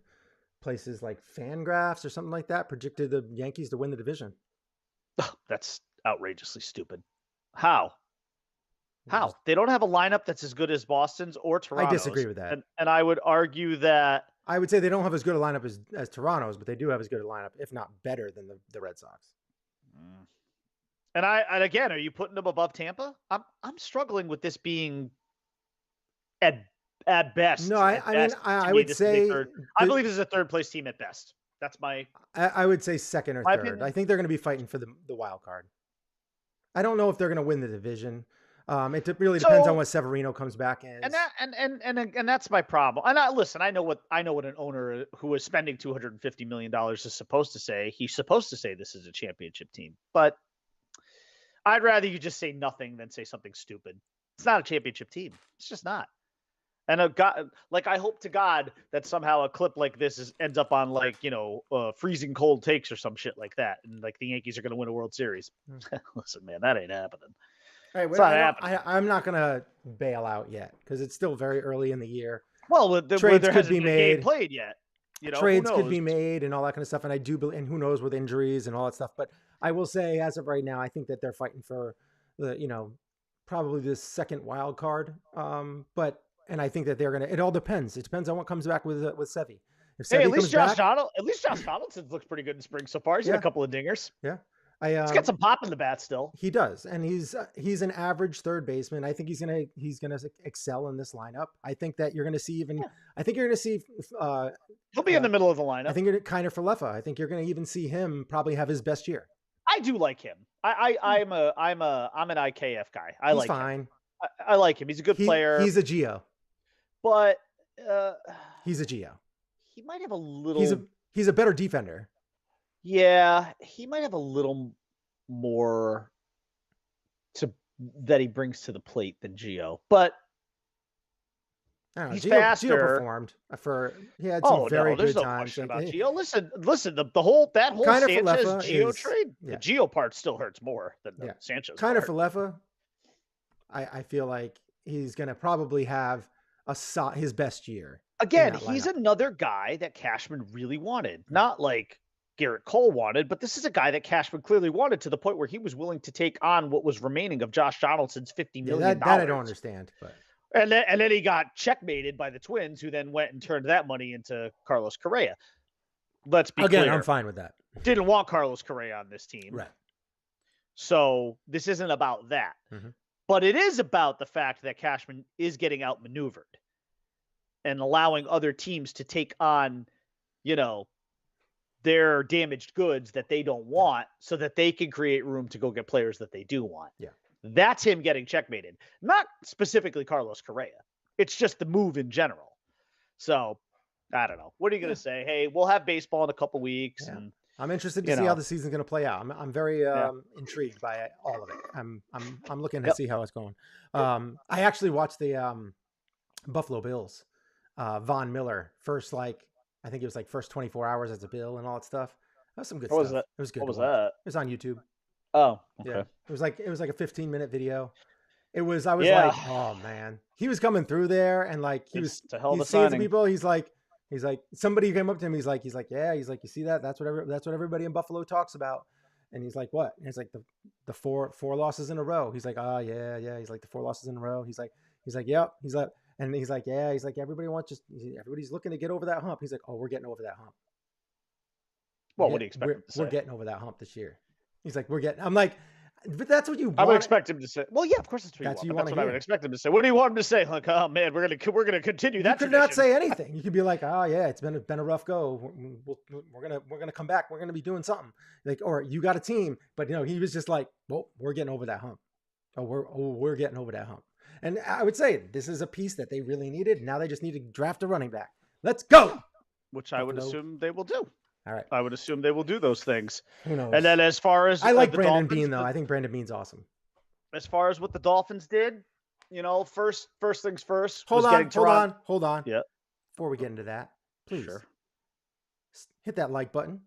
places like Fangraphs or something like that predicted the Yankees to win the division. That's outrageously stupid. How? They don't have a lineup that's as good as Boston's or Toronto's. I disagree with that. And I would argue that I would say they don't have as good a lineup as Toronto's, but they do have as good a lineup, if not better than the Red Sox. And again, are you putting them above Tampa? I'm struggling with this being at best. No, I would say I believe this is a third place team at best. That's my. I would say second or third. Opinion. I think they're going to be fighting for the wild card. I don't know if they're going to win the division. It really depends on what Severino comes back in. And that's my problem. And I know what an owner who is spending $250 million is supposed to say. He's supposed to say this is a championship team. But I'd rather you just say nothing than say something stupid. It's not a championship team. It's just not. And I hope to God that somehow a clip like this ends up on freezing cold takes or some shit like that, and like the Yankees are going to win a World Series. Listen, man, that ain't happening. All right, I'm not going to bail out yet because it's still very early in the year. Well, trades could be made. Played yet? Trades could be made and all that kind of stuff. And I do believe, and who knows with injuries and all that stuff. But I will say, as of right now, I think that they're fighting for probably the second wild card. And I think that they're gonna. It all depends. It depends on what comes back with Sevy. If Sevy at least Josh Donaldson looks pretty good in spring so far. He's got a couple of dingers. Yeah. He's got some pop in the bat still. He does, and he's an average third baseman. I think he's gonna excel in this lineup. I think that you're gonna see I think you're gonna see. He'll be in the middle of the lineup. I think you're kind of for Leffa. I think you're gonna even see him probably have his best year. I do like him. I'm an IKF guy. He's fine. I like him. He's a good player. He's a Geo. But he's a Geo. He might have a little. He's a better defender. Yeah, he might have a little more that he brings to the plate than Gio, but he's faster. Gio performed he had some very good times. About Gio. Listen, the whole Sanchez Gio trade, the Gio part still hurts more than the Sanchez. Kind of Falefa, I feel like he's going to probably have his best year. Again, he's another guy that Cashman really wanted, not like Garrett Cole wanted, but this is a guy that Cashman clearly wanted to the point where he was willing to take on what was remaining of Josh Donaldson's $50 million. That I don't understand. But and then he got checkmated by the Twins, who then went and turned that money into Carlos Correa. Let's be clear. I'm fine with that. Didn't want Carlos Correa on this team. Right. So this isn't about that. Mm-hmm. But it is about the fact that Cashman is getting outmaneuvered and allowing other teams to take on, their damaged goods that they don't want so that they can create room to go get players that they do want. Yeah. That's him getting checkmated, not specifically Carlos Correa. It's just the move in general. So I don't know. What are you going to say? Hey, we'll have baseball in a couple weeks. Yeah. And I'm interested to see how the season's going to play out. I'm very intrigued by all of it. I'm looking to see how it's going. I actually watched the Buffalo Bills, Von Miller first, I think it was first 24 hours as a Bill and all that stuff. That was some good stuff. Was that? It was good. What was that? It was on YouTube. Oh, okay. Yeah. It was like a 15-minute video. I was like, oh man, he was coming through there and he's saying to people, he's like, somebody came up to him. He's like, yeah, you see that? That's what everybody in Buffalo talks about. And he's like, what? And it's like the four losses in a row. He's like, oh yeah. He's like the 4 losses in a row. He's like, yep. He's like, and he's like, yeah. He's like, everybody's looking to get over that hump. He's like, oh, we're getting over that hump. Well, what do you expect him to say? We're getting over that hump this year. He's like, I'm like, but that's what you want. I would expect him to say. Well, yeah, of course that's what you want. That's what I would expect him to say. What do you want him to say? Like, oh man, we're gonna continue that. You could not say anything. You could be like, oh yeah, it's been a rough go. We're gonna come back. We're gonna be doing something. Or you got a team, but he was just like, well, we're getting over that hump. We're getting over that hump. And I would say this is a piece that they really needed. Now they just need to draft a running back. Let's go. Which I would assume they will do. All right. I would assume they will do those things. Who knows? And then as far as I like Brandon Beane though. I think Brandon Beane's awesome. As far as what the Dolphins did, first things first. Hold on. Yeah. Before we get into that, please hit that like button,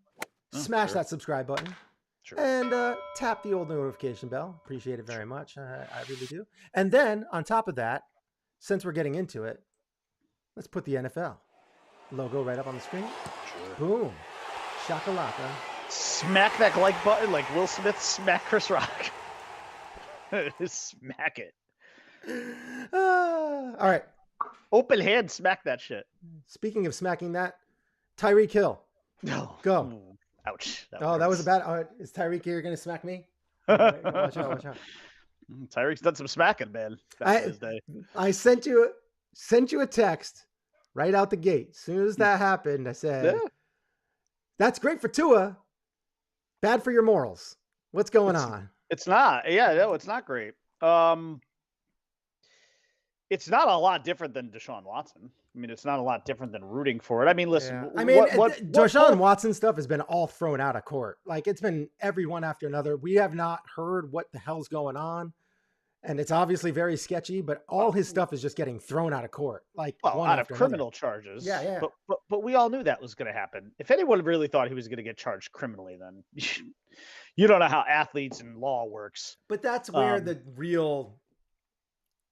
smash that subscribe button, and tap the old notification bell. Appreciate it very much. I really do. And then on top of that, since we're getting into it, let's put the NFL logo right up on the screen. Boom. Shakalaka. Smack that like button like Will Smith smack Chris Rock. Smack it. All right. Open hand smack that shit. Speaking of smacking that, Tyreek Hill. No. Go. Ooh, ouch. That was a bad. Is Tyreek here going to smack me? Watch out. Tyreek's done some smacking, man. Back in his day. I sent you a text right out the gate. As soon as that happened, I said, that's great for Tua. Bad for your morals. What's going on? It's not. Yeah, no, it's not great. It's not a lot different than Deshaun Watson. I mean, it's not a lot different than rooting for it. I mean, listen. Yeah. I mean, Deshaun Watson stuff has been all thrown out of court. It's been every one after another. We have not heard what the hell's going on. And it's obviously very sketchy, but all his stuff is just getting thrown out of court. Out of criminal charges. Yeah. But we all knew that was going to happen. If anyone really thought he was going to get charged criminally, then you don't know how athletes and law works. But that's where the real,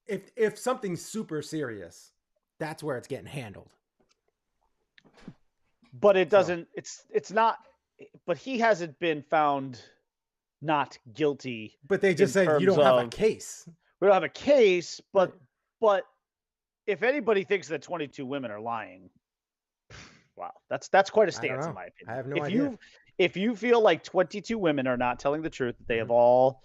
if something's super serious, that's where it's getting handled. But it doesn't, it's not, but he hasn't been found not guilty. But they just said you don't have a case. We don't have a case, but if anybody thinks that 22 women are lying, wow, that's quite a stance in my opinion. I have no idea. If you feel like 22 women are not telling the truth, that they have all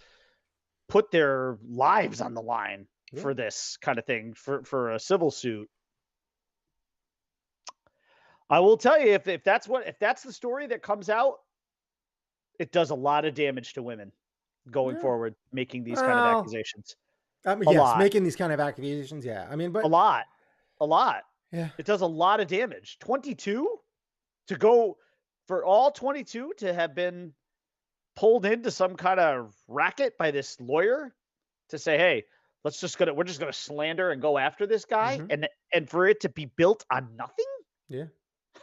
put their lives on the line for this kind of thing, for a civil suit, I will tell you, if that's the story that comes out, it does a lot of damage to women going forward, making these kind of accusations. I mean, A yes, lot. making these kind of accusations. Yeah. I mean, but A lot. yeah, It does a lot of damage. 22 to go for all 22 to have been pulled into some kind of racket by this lawyer to say, hey, we're just gonna slander and go after this guy, hmm and for it to be built on nothing. yeah.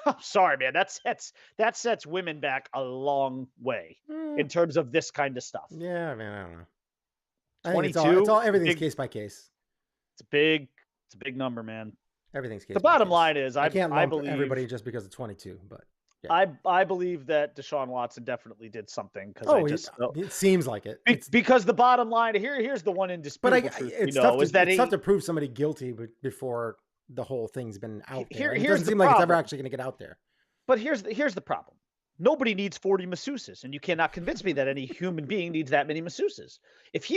I'm sorry, man. That sets women back a long way Mm, in terms of this kind of stuff. yeah, man, I don't know. I think 22, everything's case by case. it's a big number, man. Everything's case The by bottom case. line is, I can't I lump believe everybody just because of 22, but yeah. I believe that Deshaun Watson definitely did something because It seems like it. because the bottom line here's the one But indisputable truth it's we tough know to is that tough to prove somebody guilty before the whole thing's been out there. And it here's doesn't the seem like it's ever problem. actually going to get out there. But here's the problem. Nobody needs 40 masseuses, and you cannot convince me that any human being needs that many masseuses. If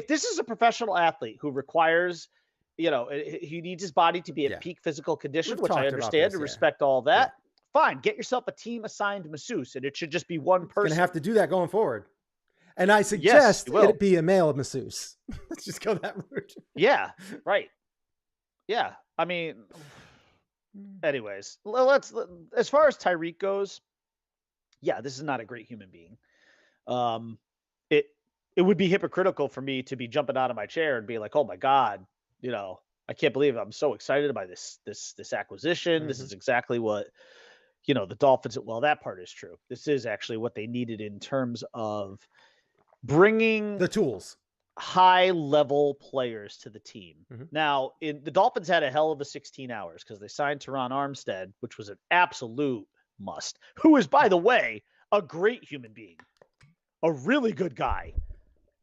this is a professional athlete who requires, he needs his body to be at peak physical condition, We've which I talked about understand this, and yeah. respect all that. Yeah. Fine, get yourself a team assigned masseuse, and it should just be one person. Going to have to do that going forward. And I Yes, suggest you will. it be a male masseuse. Let's just go that route. Yeah, right. Yeah, I mean, anyways, as far as Tyreek goes, yeah, this is not a great human being. It it would be hypocritical for me to be jumping out of my chair and be like, oh my God, I can't believe it. I'm so excited by this acquisition. This is exactly what the Dolphins. Well, that part is true. This is actually what they needed in terms of bringing The tools. high level players to the team. Mhm. Now, the Dolphins had a hell of a 16 hours because they signed Teron Armstead, which was an absolute must, who is, by the way, a great human being, a really good guy,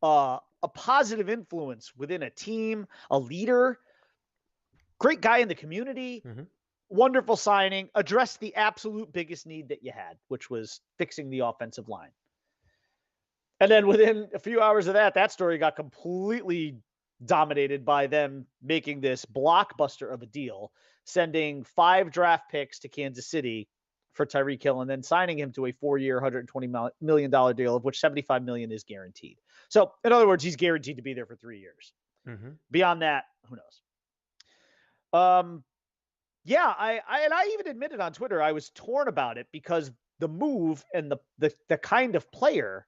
a positive influence within a team, a leader, great guy in the community. Wonderful signing, addressed the absolute biggest need that you had, which was fixing the offensive line. And then within a few hours of that story got completely dominated by them making this blockbuster of a deal, sending 5 draft picks to Kansas City for Tyreek Hill, and then signing him to a 4-year, $120 million deal, of which $75 million is guaranteed. So, in other words, he's guaranteed to be there for 3 years. Beyond that, who knows? Yeah, I even admitted on Twitter I was torn about it because the move and the kind of player,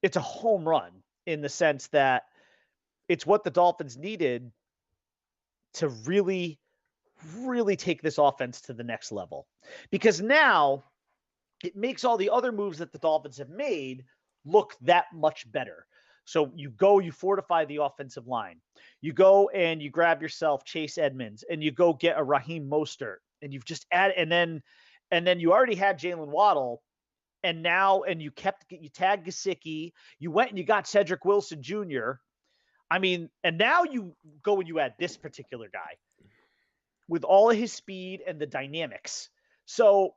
it's a home run in the sense that it's what the Dolphins needed to really, really take this offense to the next level. Because now it makes all the other moves that the Dolphins have made look that much better. So you fortify the offensive line. You go and you grab yourself Chase Edmonds, and you go get a Raheem Mostert, and you've just added, and then you already had Jalen Waddle, and you tagged Gesicki. You went and you got Cedric Wilson Jr. I mean, and now you go and you add this particular guy with all of his speed and the dynamics. So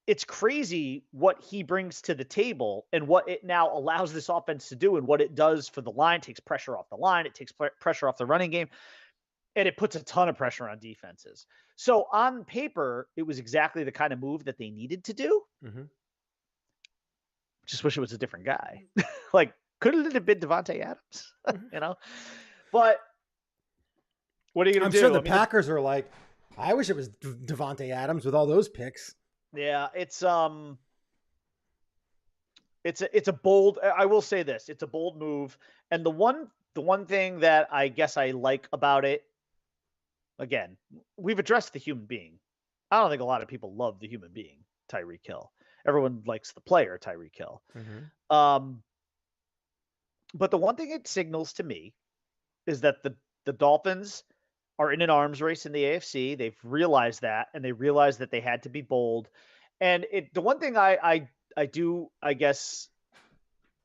it's crazy what he brings to the table and what it now allows this offense to do and what it does for the line. It takes pressure off the line. It takes pressure off the running game, and it puts a ton of pressure on defenses. So on paper, it was exactly the kind of move that they needed to do. Just wish it was a different guy. Like, couldn't it have been Devontae Adams? But what are you going to do? I'm sure the Packers are like, I wish it was Devontae Adams with all those picks. Yeah, it's a bold, I will say this, it's a bold move. And the one thing that I guess I like about it, again, we've addressed the human being. I don't think a lot of people love the human being, Tyreek Hill. Everyone likes the player, Tyreek Hill. But the one thing it signals to me is that the Dolphins are in an arms race in the AFC. They've realized that, and they realized that they had to be bold. And the one thing I guess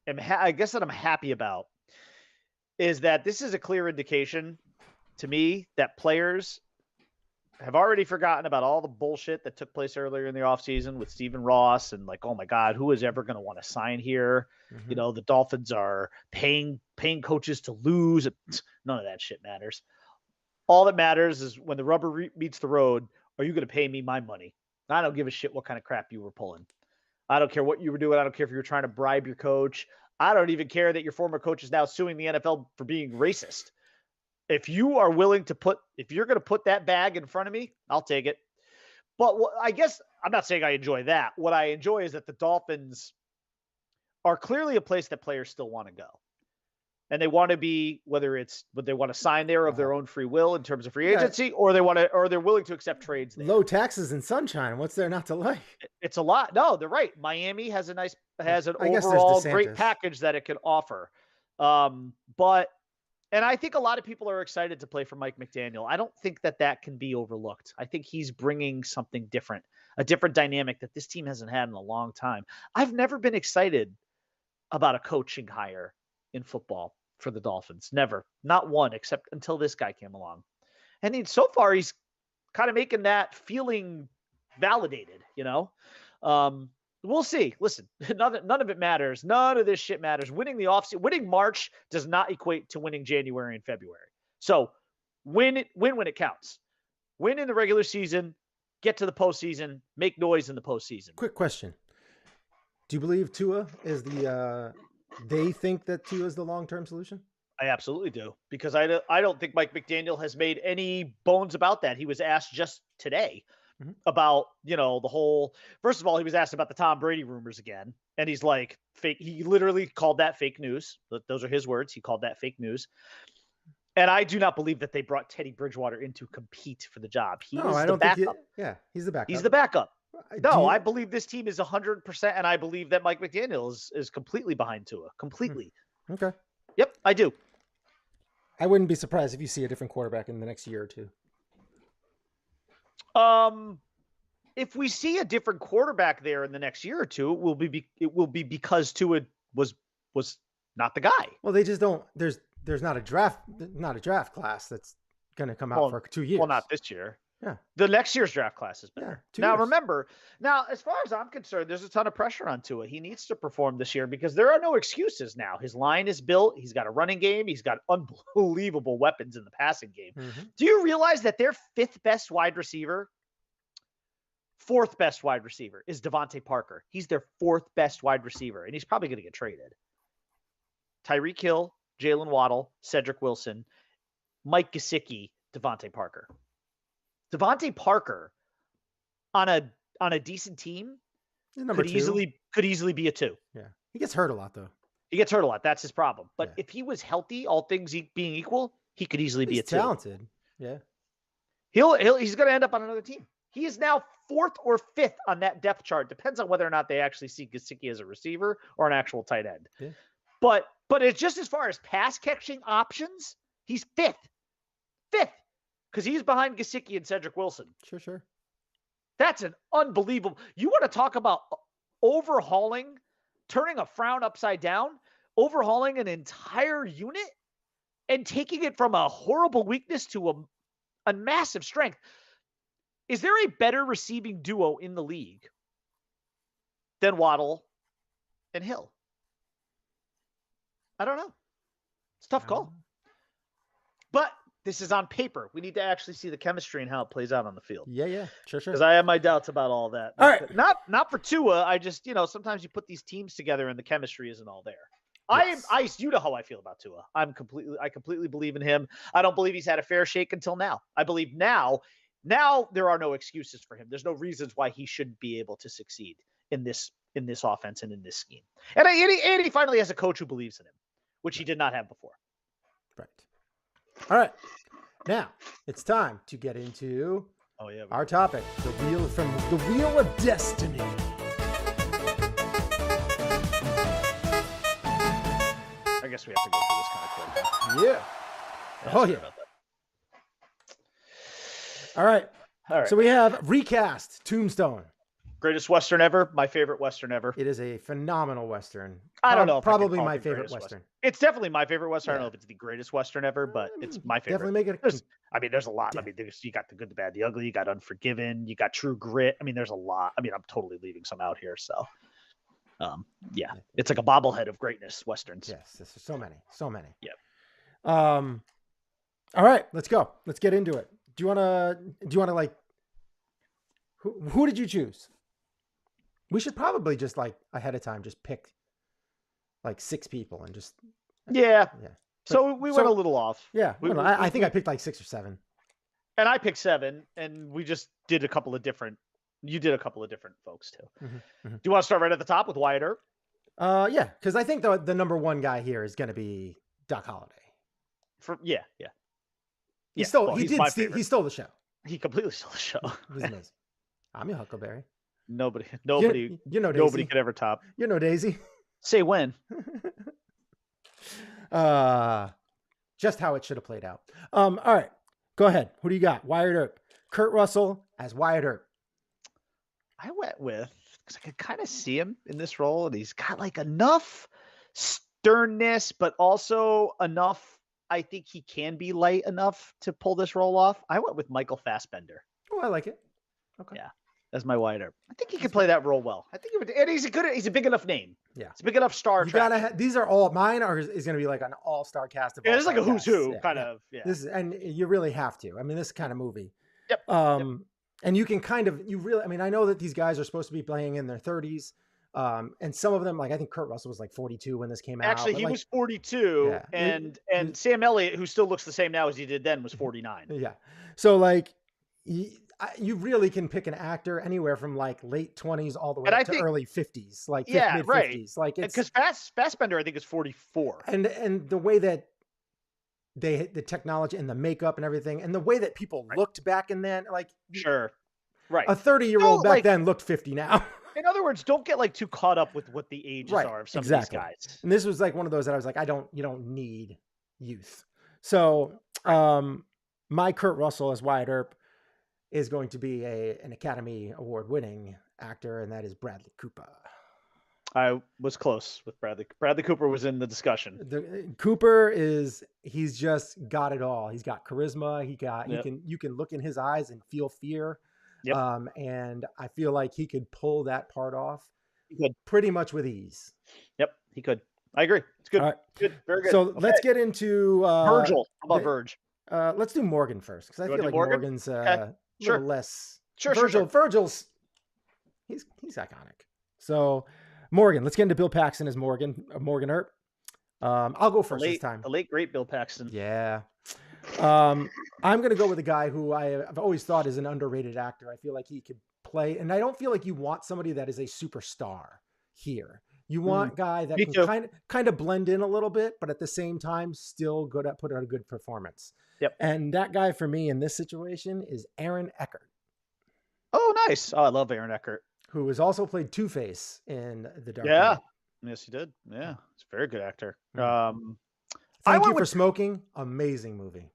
that I'm happy about is that this is a clear indication to me that players have already forgotten about all the bullshit that took place earlier in the offseason with Stephen Ross and like, oh my God, who is ever going to want to sign here? The Dolphins are paying coaches to lose. None of that shit matters. All that matters is when the rubber meets the road, are you going to pay me my money? I don't give a shit what kind of crap you were pulling. I don't care what you were doing. I don't care if you were trying to bribe your coach. I don't even care that your former coach is now suing the NFL for being racist. If you are willing to if you're going to put that bag in front of me, I'll take it. But I guess I'm not saying I enjoy that. What I enjoy is that the Dolphins are clearly a place that players still want to go. And they want to be, whether they want to sign there of their own free will in terms of free agency, or they're willing to accept trades there. Low taxes and sunshine. What's there not to like? It's a lot. No, they're right. Miami has an overall great package that it can offer. And I think a lot of people are excited to play for Mike McDaniel. I don't think that can be overlooked. I think he's bringing something different, a different dynamic that this team hasn't had in a long time. I've never been excited about a coaching hire in football for the Dolphins. Never. Not one, except until this guy came along. And so far, he's kind of making that feeling validated, We'll see. Listen, none of it matters. None of this shit matters. Winning the offseason, winning March does not equate to winning January and February. So win when it counts. Win in the regular season, get to the postseason, make noise in the postseason. Quick question. Do you believe Tua is they think that Tua is the long-term solution? I absolutely do, because I don't think Mike McDaniel has made any bones about that. He was asked just today about, the whole, first of all, he was asked about the Tom Brady rumors again. And he's like, fake. He literally called that fake news. Those are his words. He called that fake news. And I do not believe that they brought Teddy Bridgewater in to compete for the job. He's the backup. He's the backup. He's the backup. No, I believe this team is 100%, and I believe that Mike McDaniel is completely behind Tua. Completely. Okay. Yep, I do. I wouldn't be surprised if you see a different quarterback in the next year or two. If we see a different quarterback there in the next year or two, it will be because Tua was not the guy. Well, they just don't. There's not a draft class that's going to come out for 2 years. Well, not this year. Yeah. The next year's draft class is better. Yeah, remember, as far as I'm concerned, there's a ton of pressure on Tua. He needs to perform this year because there are no excuses now. His line is built. He's got a running game. He's got unbelievable weapons in the passing game. Mm-hmm. Do you realize that their fourth best wide receiver is Devontae Parker? He's their fourth best wide receiver, and he's probably going to get traded. Tyreek Hill, Jalen Waddle, Cedric Wilson, Mike Gesicki, Devontae Parker. Devontae Parker on a decent team could easily be a 2. Yeah. He gets hurt a lot though. He gets hurt a lot. That's his problem. But if he was healthy, all things being equal, he could easily be a 2. Talented. Yeah. He's going to end up on another team. He is now 4th or 5th on that depth chart. Depends on whether or not they actually see Gesicki as a receiver or an actual tight end. Yeah. But it's just as far as pass catching options, he's 5th. Because he's behind Gesicki and Cedric Wilson. Sure. That's an unbelievable. You want to talk about overhauling, turning a frown upside down, overhauling an entire unit and taking it from a horrible weakness to a massive strength. Is there a better receiving duo in the league than Waddle and Hill? I don't know. It's a tough call. But this is on paper. We need to actually see the chemistry and how it plays out on the field. Yeah. Sure. Because I have my doubts about all that. All right. Not for Tua. I just, sometimes you put these teams together and the chemistry isn't all there. Yes. You know how I feel about Tua. I completely believe in him. I don't believe he's had a fair shake until now. I believe now there are no excuses for him. There's no reasons why he shouldn't be able to succeed in this offense and in this scheme. And he finally has a coach who believes in him, which he did not have before. Right. All right. Now it's time to get into our topic, the Wheel of Destiny. I guess we have to go through this kind of quick. Huh? Yeah. Yeah. All right. So we have Recast, Tombstone. Greatest Western ever. My favorite Western ever. It is a phenomenal Western. I don't know. Probably my favorite Western. It's definitely my favorite Western. I don't know if it's the greatest Western ever, but it's my favorite. Definitely make it. There's a lot. Yeah. You got The Good, the Bad, the Ugly. You got Unforgiven. You got True Grit. There's a lot. I'm totally leaving some out here. So, it's like a bobblehead of greatness Westerns. Yes, there's so many. Yep. All right, let's go. Let's get into it. Do you want to like? Who did you choose? We should probably just ahead of time just pick like 6 people and just Yeah. yeah. So we went a little off. Yeah, I think I picked like 6 or 7. And I picked 7, and we just did a couple of different. You did a couple of different folks too. Do you want to start right at the top with Wyatt Earp? Yeah, because I think the number 1 guy here is going to be Doc Holliday. Yeah. He stole the show. He completely stole the show. It was amazing. I'm your Huckleberry. Nobody Daisy. nobody could ever top. Daisy. Say when. Just how it should have played out. All right, go ahead. Who do you got? Wyatt Earp. Kurt Russell as Wyatt Earp. I went with, because I could kind of see him in this role, and he's got like enough sternness, but also enough. I think he can be light enough to pull this role off. I went with Michael Fassbender. Oh, I like it. Okay. Yeah, that's my Wyatt Earp. I think he can play that role well. I think he would, and he's a big enough name. Yeah, it's a big enough star. These are all mine. Is going to be like an all-star cast of. Yeah, it's like a who's who yeah, kind of. Yeah. And you really have to. I mean, this kind of movie. Yep. And you can I know that these guys are supposed to be playing in their 30s. And some of them, like I think Kurt Russell was like 42 when this came out. Actually, he was 42, yeah. and Sam Elliott, who still looks the same now as he did then, was 49. Yeah. So like, you really can pick an actor anywhere from like late 20s all the way up to early 50s, like mid 50s. Right. Like it's because Fassbender, I think, is 44. And the way that the technology and the makeup and everything, and the way that people looked back in then, like sure, right, a 30-year-old back then looked 50 now. In other words, don't get like too caught up with what the ages are of some of these guys. And this was like one of those that I was like, you don't need youth. So my Kurt Russell as Wyatt Earp is going to be an Academy Award winning actor, and that is Bradley Cooper. I was close with Bradley. Bradley Cooper was in the discussion. Cooper he's just got it all. He's got charisma. You can look in his eyes and feel fear. Yep. And I feel like he could pull that part off pretty much with ease. Yep, he could. I agree. It's good. All right. Good. Very good. So let's get into Virgil. How about Verge? Let's do Morgan first, because I feel like Morgan's a little less. Sure. Virgil's he's iconic. So Morgan, let's get into Bill Paxton as Morgan Earp. I'll go first this time. The late great Bill Paxton. Yeah. I'm going to go with a guy who I've always thought is an underrated actor. I feel like he could play, and I don't feel like you want somebody that is a superstar here. You want a guy that can kind of blend in a little bit, but at the same time still put out a good performance. Yep. And that guy for me in this situation is Aaron Eckhart. Oh, nice. Oh, I love Aaron Eckhart, who has also played Two-Face in The Dark Knight. Knight. Yes, he did. Yeah, he's a very good actor. Thank You for Smoking. Amazing movie.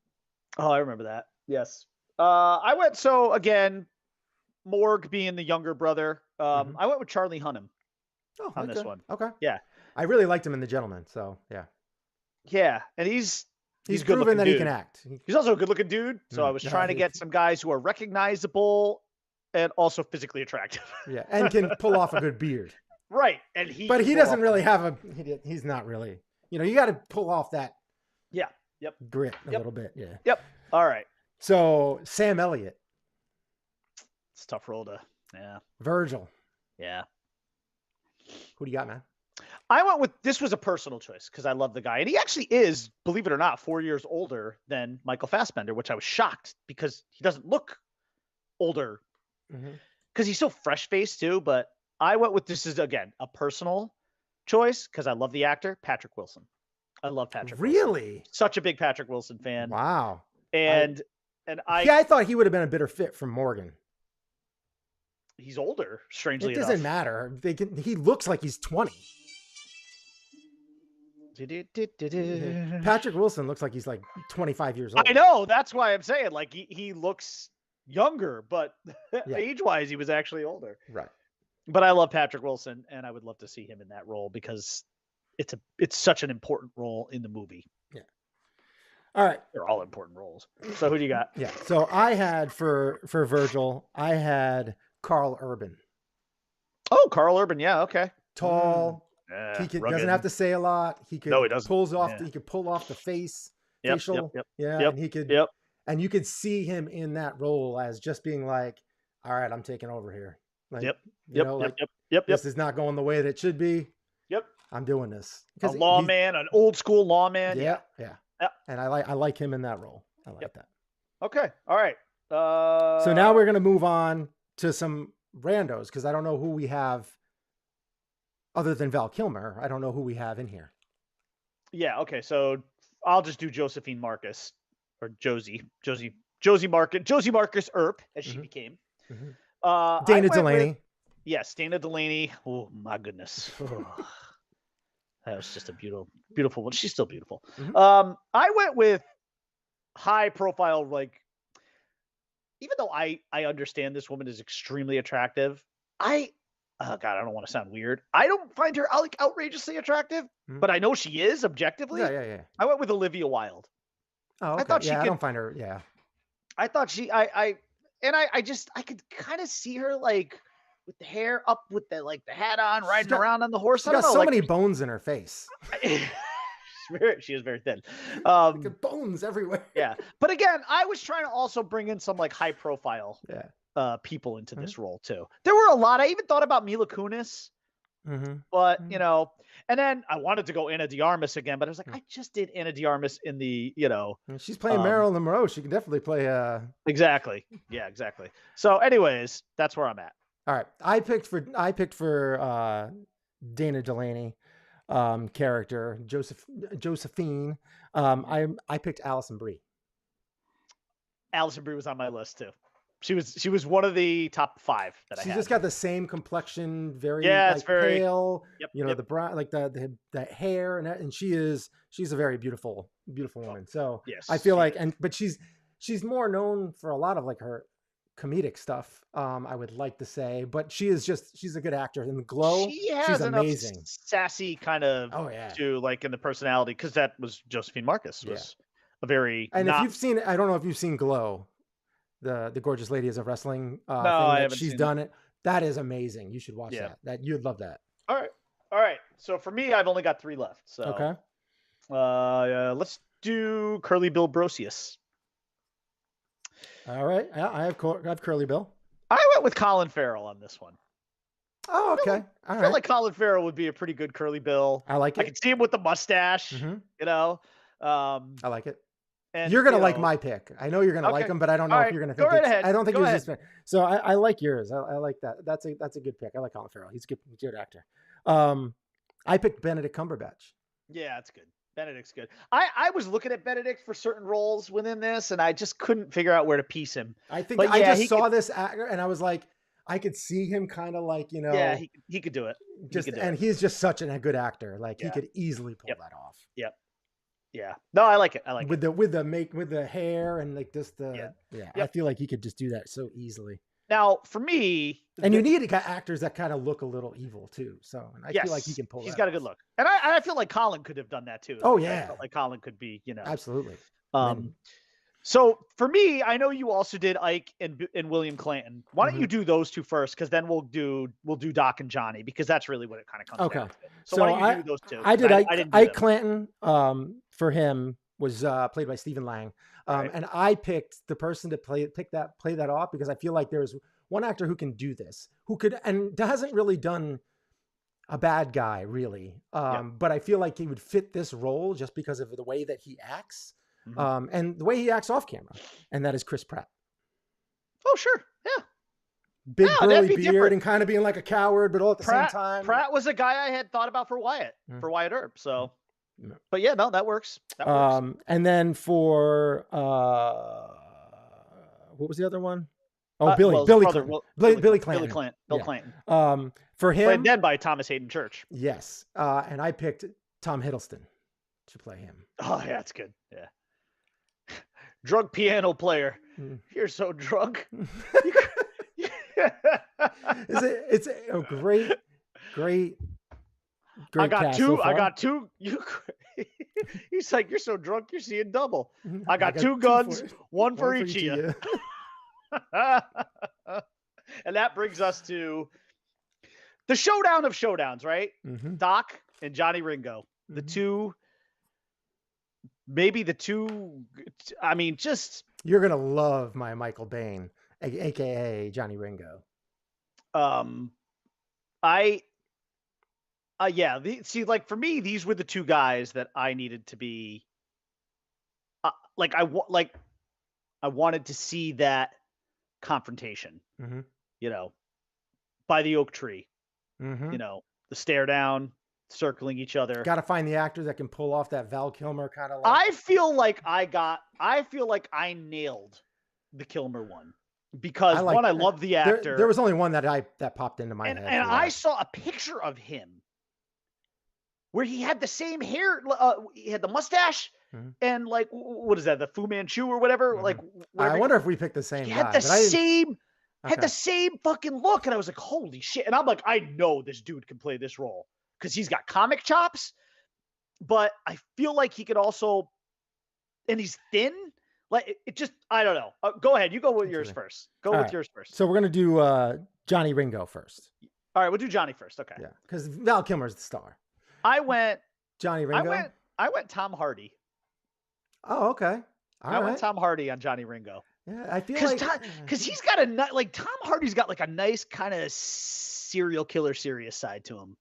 Oh, I remember that. Yes. I went, so again, Morg being the younger brother. I went with Charlie Hunnam on this one. Okay. Yeah. I really liked him in The Gentleman. So yeah. Yeah. And he's proven that he can act. He's also a good looking dude. So I was trying to get some guys who are recognizable and also physically attractive. Yeah. And can pull off a good beard. Right. But he doesn't really have he's not really, you got to pull off that. Yeah. Yep. Grit a little bit. Yeah. Yep. All right. So Sam Elliott. It's a tough role to. Yeah. Virgil. Yeah. Who do you got, man? I went with, this was a personal choice because I love the guy. And he actually is, believe it or not, 4 years older than Michael Fassbender, which I was shocked because he doesn't look older because he's so fresh faced too. But I went with, this is again a personal choice because I love the actor, Patrick Wilson. I love Patrick Wilson. Really? Such a big Patrick Wilson fan. Wow. And I thought he would have been a better fit for Morgan. He's older, strangely enough. It doesn't matter. He looks like he's 20. Patrick Wilson looks like he's like 25 years old. I know. That's why I'm saying, like, he looks younger, but age-wise, he was actually older. Right. But I love Patrick Wilson, and I would love to see him in that role because it's such an important role in the movie. Yeah. All right. They're all important roles. So who do you got? Yeah. So I had for Virgil, I had Carl Urban. Oh, Carl Urban. Yeah. Okay. Tall. He doesn't have to say a lot. He could he doesn't. He could pull off the facial. And he could. Yep. And you could see him in that role as just being like, all right, I'm taking over here. Like, Yep. This is not going the way that it should be. Yep. I'm doing this. A lawman, an old school lawman. Yeah. And I like him in that role. I like that. Okay. All right. So now we're gonna move on to some randos because I don't know who we have other than Val Kilmer. I don't know who we have in here. Yeah. Okay. So I'll just do Josephine Marcus or Josie Marcus Earp as she became. Dana Delaney. Yes, Dana Delaney. Oh my goodness. That was just a beautiful one. She's still beautiful. I went with high profile, like, even though I understand this woman is extremely attractive, oh God, I don't want to sound weird. I don't find her like outrageously attractive, but I know she is objectively. Yeah. I went with Olivia Wilde. Oh, okay. I don't find her. Yeah. I thought I could kind of see her like with the hair up with the hat on, riding around on the horse. She's got so many bones in her face. She is very thin. Bones everywhere. Yeah. But again, I was trying to also bring in some like high profile people into this role too. There were a lot. I even thought about Mila Kunis. But and then I wanted to go Ana de Armas again, but I was like, I just did Ana de Armas in the, she's playing Marilyn Monroe. She can definitely play exactly. Yeah, exactly. So anyways, that's where I'm at. All right. I picked for Dana Delaney character, Josephine. I picked Alison Brie. Alison Brie was on my list too. She was one of the top 5 that I had. She's just got the same complexion, it's very pale. The brown, like the hair, and she's a very beautiful woman. So yes, I feel like, but she's more known for a lot of like her comedic stuff. I would like to say, but she's a good actor. In The Glow, she's amazing, sassy kind of. To like in the personality, because that was Josephine Marcus was a very. And if you've seen, I don't know if you've seen Glow. The Gorgeous Lady is a Wrestling thing I haven't she's done it. That is amazing. You should watch that. You'd love that. All right. So for me, I've only got 3 left. So okay. Let's do Curly Bill Brocius. All right. I have Curly Bill. I went with Colin Farrell on this one. Oh, okay. I feel like Colin Farrell would be a pretty good Curly Bill. I like it. I can see him with the mustache. I like it. And, you're gonna like my pick. I know you're gonna like him, but I don't know if you're gonna think. I don't think it was this. So I like yours. I like that. That's a good pick. I like Colin Farrell. He's a good actor. I picked Benedict Cumberbatch. Yeah, that's good. Benedict's good. I was looking at Benedict for certain roles within this, and I just couldn't figure out where to piece him. I think I just saw this actor, and I was like, I could see him kind of like, Yeah, he could do it. He's just such a good actor. Like he could easily pull that off. Yep. Yeah. No, I like it. With the hair and like just I feel like he could just do that so easily. Now, for me, and you need actors that kind of look a little evil too. So, and I feel like he can pull. He's got a good look, and I feel like Colin could have done that too. Oh yeah, I felt like Colin could be, absolutely. So for me, I know you also did Ike and William Clanton. Why don't you do those 2 first? Because then we'll do Doc and Johnny, because that's really what it kind of comes down to. So why don't you do those 2? I did Ike Clanton. For him was played by Stephen Lang, and I picked the person to play that off because I feel like there's one actor who can do this, who could and hasn't really done a bad guy really, but I feel like he would fit this role just because of the way that he acts. And the way he acts off camera, and that is Chris Pratt. Oh, sure. Yeah. Big burly beard different. And kind of being like a coward, but all at the same time. Pratt was a guy I had thought about for Wyatt Earp. So, but yeah, no, that works. And then for, what was the other one? Oh, Billy Clanton. Billy Clanton. Bill Clanton. For him. Played then by Thomas Hayden Church. Yes. And I picked Tom Hiddleston to play him. Oh, yeah, that's good. Yeah. Drunk piano player. You're so drunk. It's a great I got two. He's like, you're so drunk, you're seeing double. I got 2 guns, one for each of you. And that brings us to the showdown of showdowns, right? Doc and Johnny Ringo. The two. Maybe the 2, I mean, just... You're going to love my Michael Bain, a.k.a. Johnny Ringo. I Yeah. Like for me, these were the two guys that I needed to be. I wanted to see that confrontation. Mm-hmm. By the oak tree. Mm-hmm. The stare down, circling each other. Got to find the actor that can pull off that Val Kilmer kind of. I feel like I nailed the Kilmer one because I love the actor. There was only one that popped into my head. And I saw a picture of him where he had the same hair. He had the mustache and like, what is that? The Fu Manchu or whatever. Mm-hmm. Like, I wonder if we picked the same guy. Had the same fucking look. And I was like, holy shit. And I'm like, I know this dude can play this role because he's got comic chops, but I feel like he could also, and he's thin. Like it just, I don't know. Go ahead. You go with yours first. Yours first. So we're going to do Johnny Ringo first. All right. We'll do Johnny first. Okay. Yeah. Because Val Kilmer's the star. I went Johnny Ringo. I went Tom Hardy. Oh, okay. I went Tom Hardy on Johnny Ringo. Yeah, I feel like because he's got Tom Hardy's got like a nice kind of serial killer serious side to him,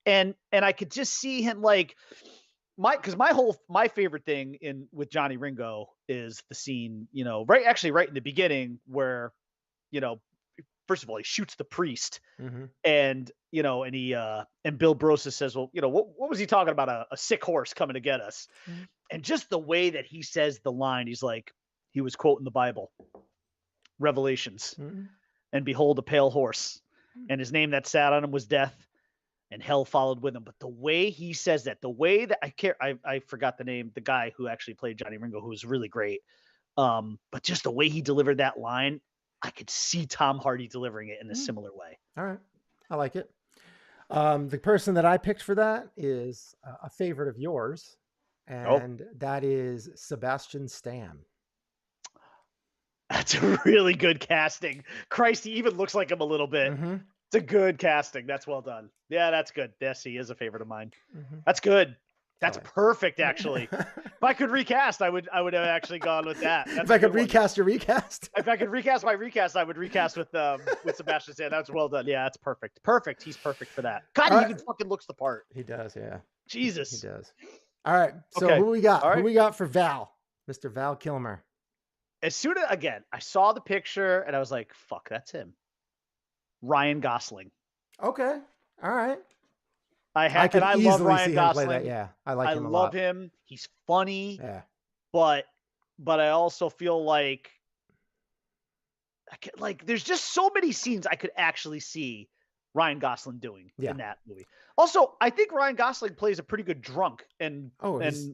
and I could just see him like my favorite thing with Johnny Ringo is the scene right in the beginning where first of all he shoots the priest and and he and Bill Brosis says, well, what was he talking about, a sick horse coming to get us, and just the way that he says the line, he's like, he was quoting the Bible, Revelations, and behold, a pale horse, and his name that sat on him was death, and hell followed with him. But the way he says that, the way that I forgot the name, the guy who actually played Johnny Ringo, who was really great. But just the way he delivered that line, I could see Tom Hardy delivering it in a similar way. All right. I like it. The person that I picked for that is a favorite of yours, and that is Sebastian Stan. That's a really good casting. Christ, he even looks like him a little bit. It's a good casting. That's well done. Yeah, that's good. Yes, he is a favorite of mine. That's good. That's perfect, actually. If I could recast, I would have actually gone with that. That's if I could recast your recast? If I could recast my recast, I would recast with Sebastian Stan. That's well done. Yeah, that's perfect. Perfect. He's perfect for that. God, he even fucking looks the part. He does, yeah. Jesus. He does. All right. So who we got? Who we got for Val? Mr. Val Kilmer. As soon as, again, I saw the picture and I was like, fuck, that's him. Ryan Gosling. Okay. All right. I love Ryan Gosling. Play that. Yeah. I like him a lot. I love him. He's funny. Yeah. But I also feel like there's just so many scenes I could actually see Ryan Gosling doing in that movie. Also, I think Ryan Gosling plays a pretty good drunk he's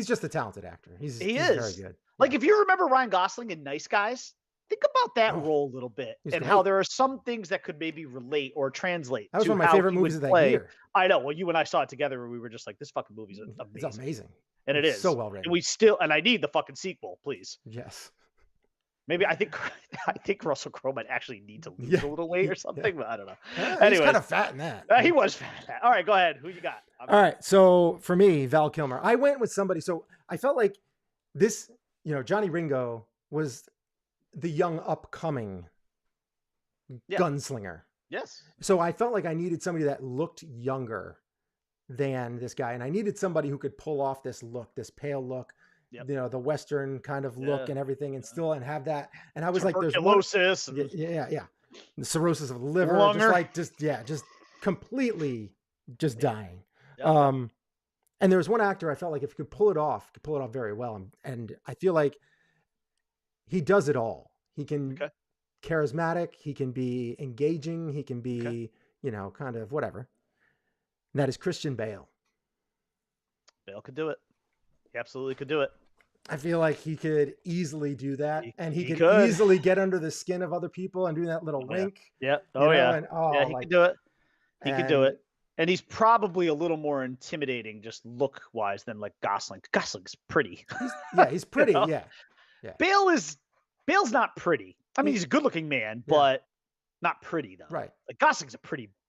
just a talented actor. He's very good. Like if you remember Ryan Gosling in Nice Guys, think about that role a little bit and how there are some things that could maybe relate or translate. That was one of my favorite movies of that year. I know. Well, you and I saw it together and we were just like, this fucking movie's amazing. It's amazing. And it is so well written. And I need the fucking sequel, please. Yes. Maybe I think Russell Crowe might actually need to lose a little weight or something, but I don't know. He's kind of fat in that. He was fat in that. All right, go ahead. Who you got? All right. So for me, Val Kilmer, I went with somebody. So I felt like this, Johnny Ringo was the young upcoming gunslinger. Yes. So I felt like I needed somebody that looked younger than this guy. And I needed somebody who could pull off this look, this pale look, the Western kind of look and everything and have that. And I was like, there's tuberculosis. Yeah. The cirrhosis of the liver, just completely just dying. Yep. And there was one actor I felt like if he could pull it off very well. And I feel like he does it all. He can charismatic. He can be engaging. He can be, kind of whatever. And that is Christian Bale. Bale could do it. He absolutely could do it. I feel like he could easily do that. He could easily get under the skin of other people and do that little wink. Yeah. He could do it. He could do it. And he's probably a little more intimidating just look wise than like Gosling. Gosling's pretty. He's pretty. Yeah. Bale's not pretty. I mean, he's a good looking man, but not pretty though. Right. Like Gosling's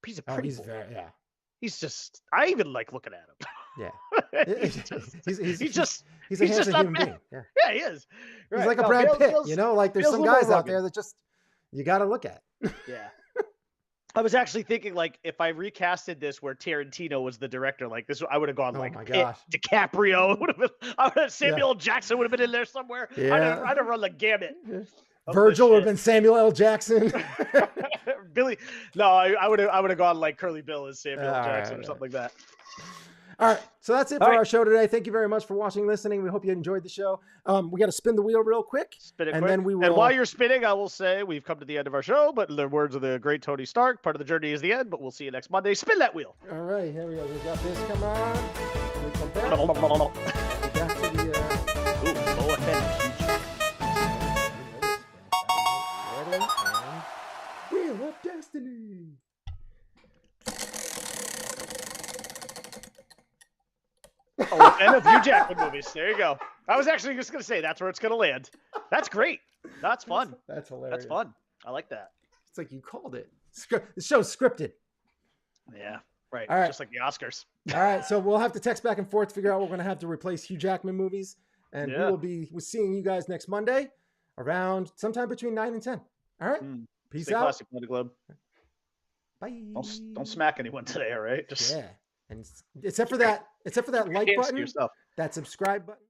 he's a pretty boy. He's just, I even like looking at him. Yeah. he's just a handsome human being. Yeah, he is. Right. He's like a Brad Pitt, like there's some guys out there that just, you got to look at. Yeah. I was actually thinking, like, if I recasted this where Tarantino was the director, like this, I would have gone Oh like my Pitt, gosh. DiCaprio. It would have been. I would have Yeah. Samuel L. Jackson would have been in there somewhere. Yeah. I'd have run the gamut. of Virgil would have the been Samuel L. Jackson. shit. Billy. No, I would have gone like Curly Bill as Samuel L. All Jackson right. or something like that. All right, so that's it for our show today. Thank you very much for watching, listening. We hope you enjoyed the show. We got to spin the wheel real quick, Spin it and quick. then we will. And while you're spinning, I will say we've come to the end of our show. But in the words of the great Tony Stark, part of the journey is the end. But we'll see you next Monday. Spin that wheel. All right, here we go. We got this. Come on. We come back. Ooh, We got to the. Boa Fett. Ready? And Wheel of Destiny. Oh, and a few Jackman movies. There you go. I was actually just going to say that's where it's going to land. That's great. That's fun. That's hilarious. That's fun. I like that. It's like you called it. The show's scripted. Yeah, right. All right. Just like the Oscars. All right, so we'll have to text back and forth to figure out what we're going to have to replace Hugh Jackman movies. And we will be seeing you guys next Monday around sometime between 9 and 10. All right? Peace Stay out. classic, Monday Globe. Bye. Don't smack anyone today, all right? Just Yeah. And except for that like hands to button, yourself. that subscribe button.